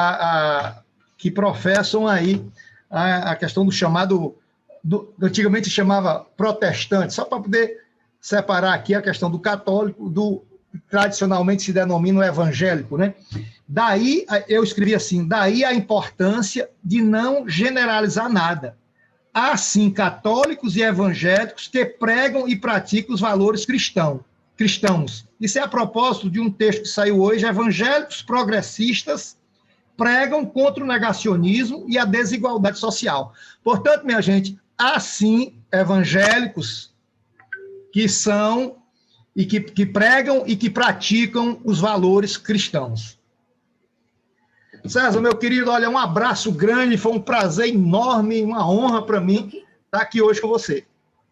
que professam aí a questão do chamado, antigamente se chamava protestante, só para poder separar aqui a questão do católico, tradicionalmente se denomina o evangélico, né? Daí, eu escrevi assim, daí a importância de não generalizar nada. Há, sim, católicos e evangélicos que pregam e praticam os valores cristãos. Isso é a propósito de um texto que saiu hoje: evangélicos progressistas pregam contra o negacionismo e a desigualdade social. Portanto, minha gente, há, sim, evangélicos que são e que pregam e que praticam os valores cristãos. César, meu querido, olha, um abraço grande, foi um prazer enorme, uma honra para mim estar aqui hoje com você.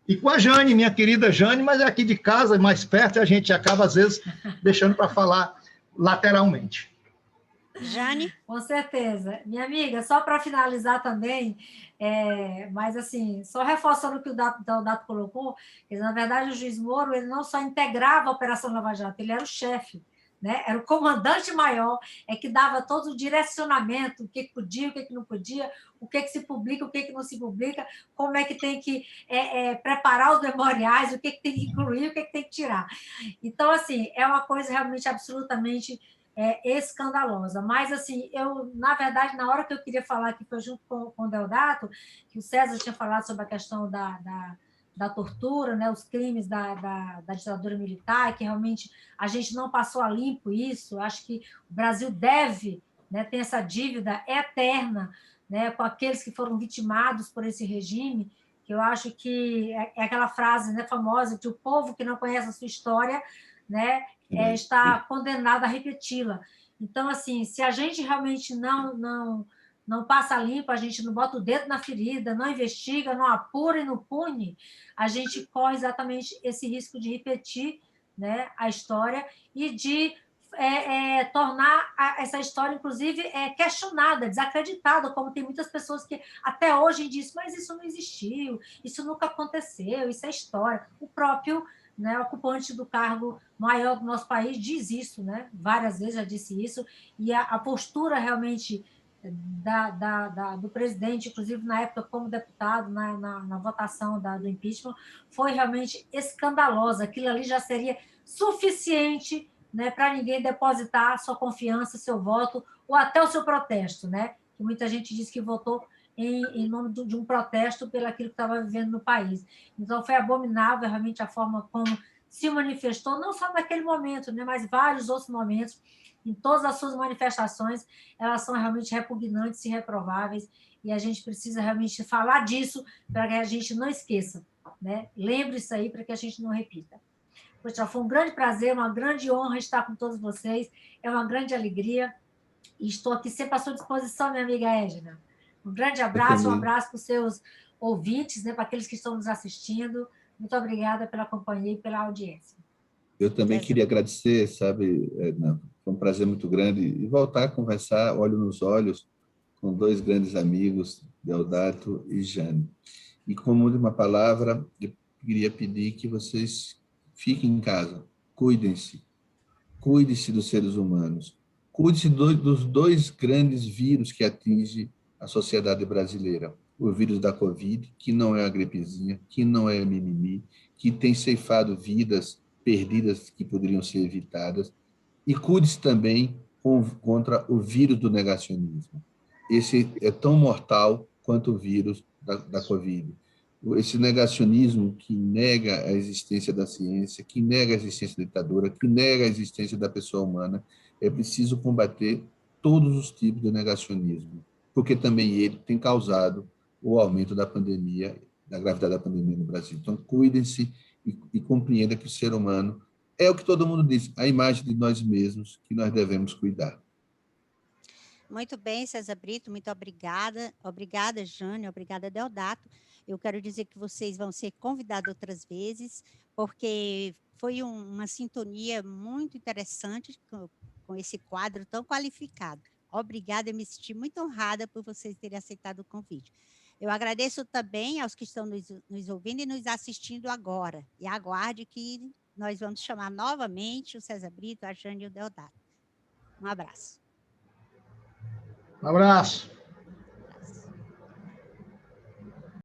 E com a Jane, minha querida Jane, mas é aqui de casa, mais perto, e a gente acaba, às vezes, deixando para falar lateralmente. Jane? Com certeza. Minha amiga, só para finalizar também, mas assim, só reforçando o que o Dato colocou, na verdade, o juiz Moro, ele não só integrava a Operação Lava Jato, ele era o chefe, né? Era o comandante maior, que dava todo o direcionamento, o que podia, o que não podia, o que se publica, o que não se publica, como é que tem que preparar os memoriais, o que tem que incluir, o que tem que tirar. Então, assim, é uma coisa realmente absolutamente escandalosa. Mas, assim, eu, na verdade, na hora que eu queria falar, que foi junto com o Deodato, que o César tinha falado sobre a questão da tortura, né, os crimes da ditadura militar, que realmente a gente não passou a limpo isso. Acho que o Brasil deve, né, ter essa dívida eterna, né, com aqueles que foram vitimados por esse regime, que eu acho que é aquela frase, né, famosa, que o povo que não conhece a sua história, né, está condenado a repeti-la. Então, assim, se a gente realmente não passa limpo, a gente não bota o dedo na ferida, não investiga, não apura e não pune, a gente corre exatamente esse risco de repetir, né, a história e de tornar essa história, inclusive, questionada, desacreditada, como tem muitas pessoas que até hoje dizem, mas isso não existiu, isso nunca aconteceu, isso é história. O próprio, né, ocupante do cargo maior do nosso país diz isso, né? Várias vezes já disse isso, e a postura realmente do presidente, inclusive na época como deputado, na votação do impeachment, foi realmente escandalosa. Aquilo ali já seria suficiente, né, para ninguém depositar sua confiança, seu voto, ou até o seu protesto, né? Que muita gente diz que votou em nome de um protesto pelo aquilo que estava vivendo no país. Então, foi abominável realmente a forma como se manifestou, não só naquele momento, né, mas vários outros momentos, em todas as suas manifestações, elas são realmente repugnantes e reprováveis, e a gente precisa realmente falar disso para que a gente não esqueça, né? Lembre isso aí para que a gente não repita. Poxa, foi um grande prazer, uma grande honra estar com todos vocês, é uma grande alegria, e estou aqui sempre à sua disposição, minha amiga Edna. Um grande abraço, um abraço para os seus ouvintes, né, para aqueles que estão nos assistindo. Muito obrigada pela companhia e pela audiência. Eu também queria agradecer, sabe, Edna, foi um prazer muito grande, e voltar a conversar, olho nos olhos, com dois grandes amigos, Deodato e Jane. E como última palavra, eu queria pedir que vocês fiquem em casa, cuidem-se dos seres humanos, cuide-se dos dois grandes vírus que atingem a sociedade brasileira. O vírus da Covid, que não é a gripezinha, que não é mimimi, que tem ceifado vidas perdidas que poderiam ser evitadas, e cuide-se também contra o vírus do negacionismo. Esse é tão mortal quanto o vírus da Covid. Esse negacionismo que nega a existência da ciência, que nega a existência da ditadura, que nega a existência da pessoa humana, é preciso combater todos os tipos de negacionismo, porque também ele tem causado o aumento da pandemia, da gravidade da pandemia no Brasil. Então, cuidem-se e compreendam que o ser humano é o que todo mundo diz, a imagem de nós mesmos que nós devemos cuidar. Muito bem, César Brito, muito obrigada. Obrigada, Jane, obrigada, Deodato. Eu quero dizer que vocês vão ser convidados outras vezes, porque foi uma sintonia muito interessante com esse quadro tão qualificado. Obrigada, eu me senti muito honrada por vocês terem aceitado o convite. Eu agradeço também aos que estão nos ouvindo e nos assistindo agora. E aguarde que nós vamos chamar novamente o César Brito, a Jane e o Deodato. Um abraço. Um abraço.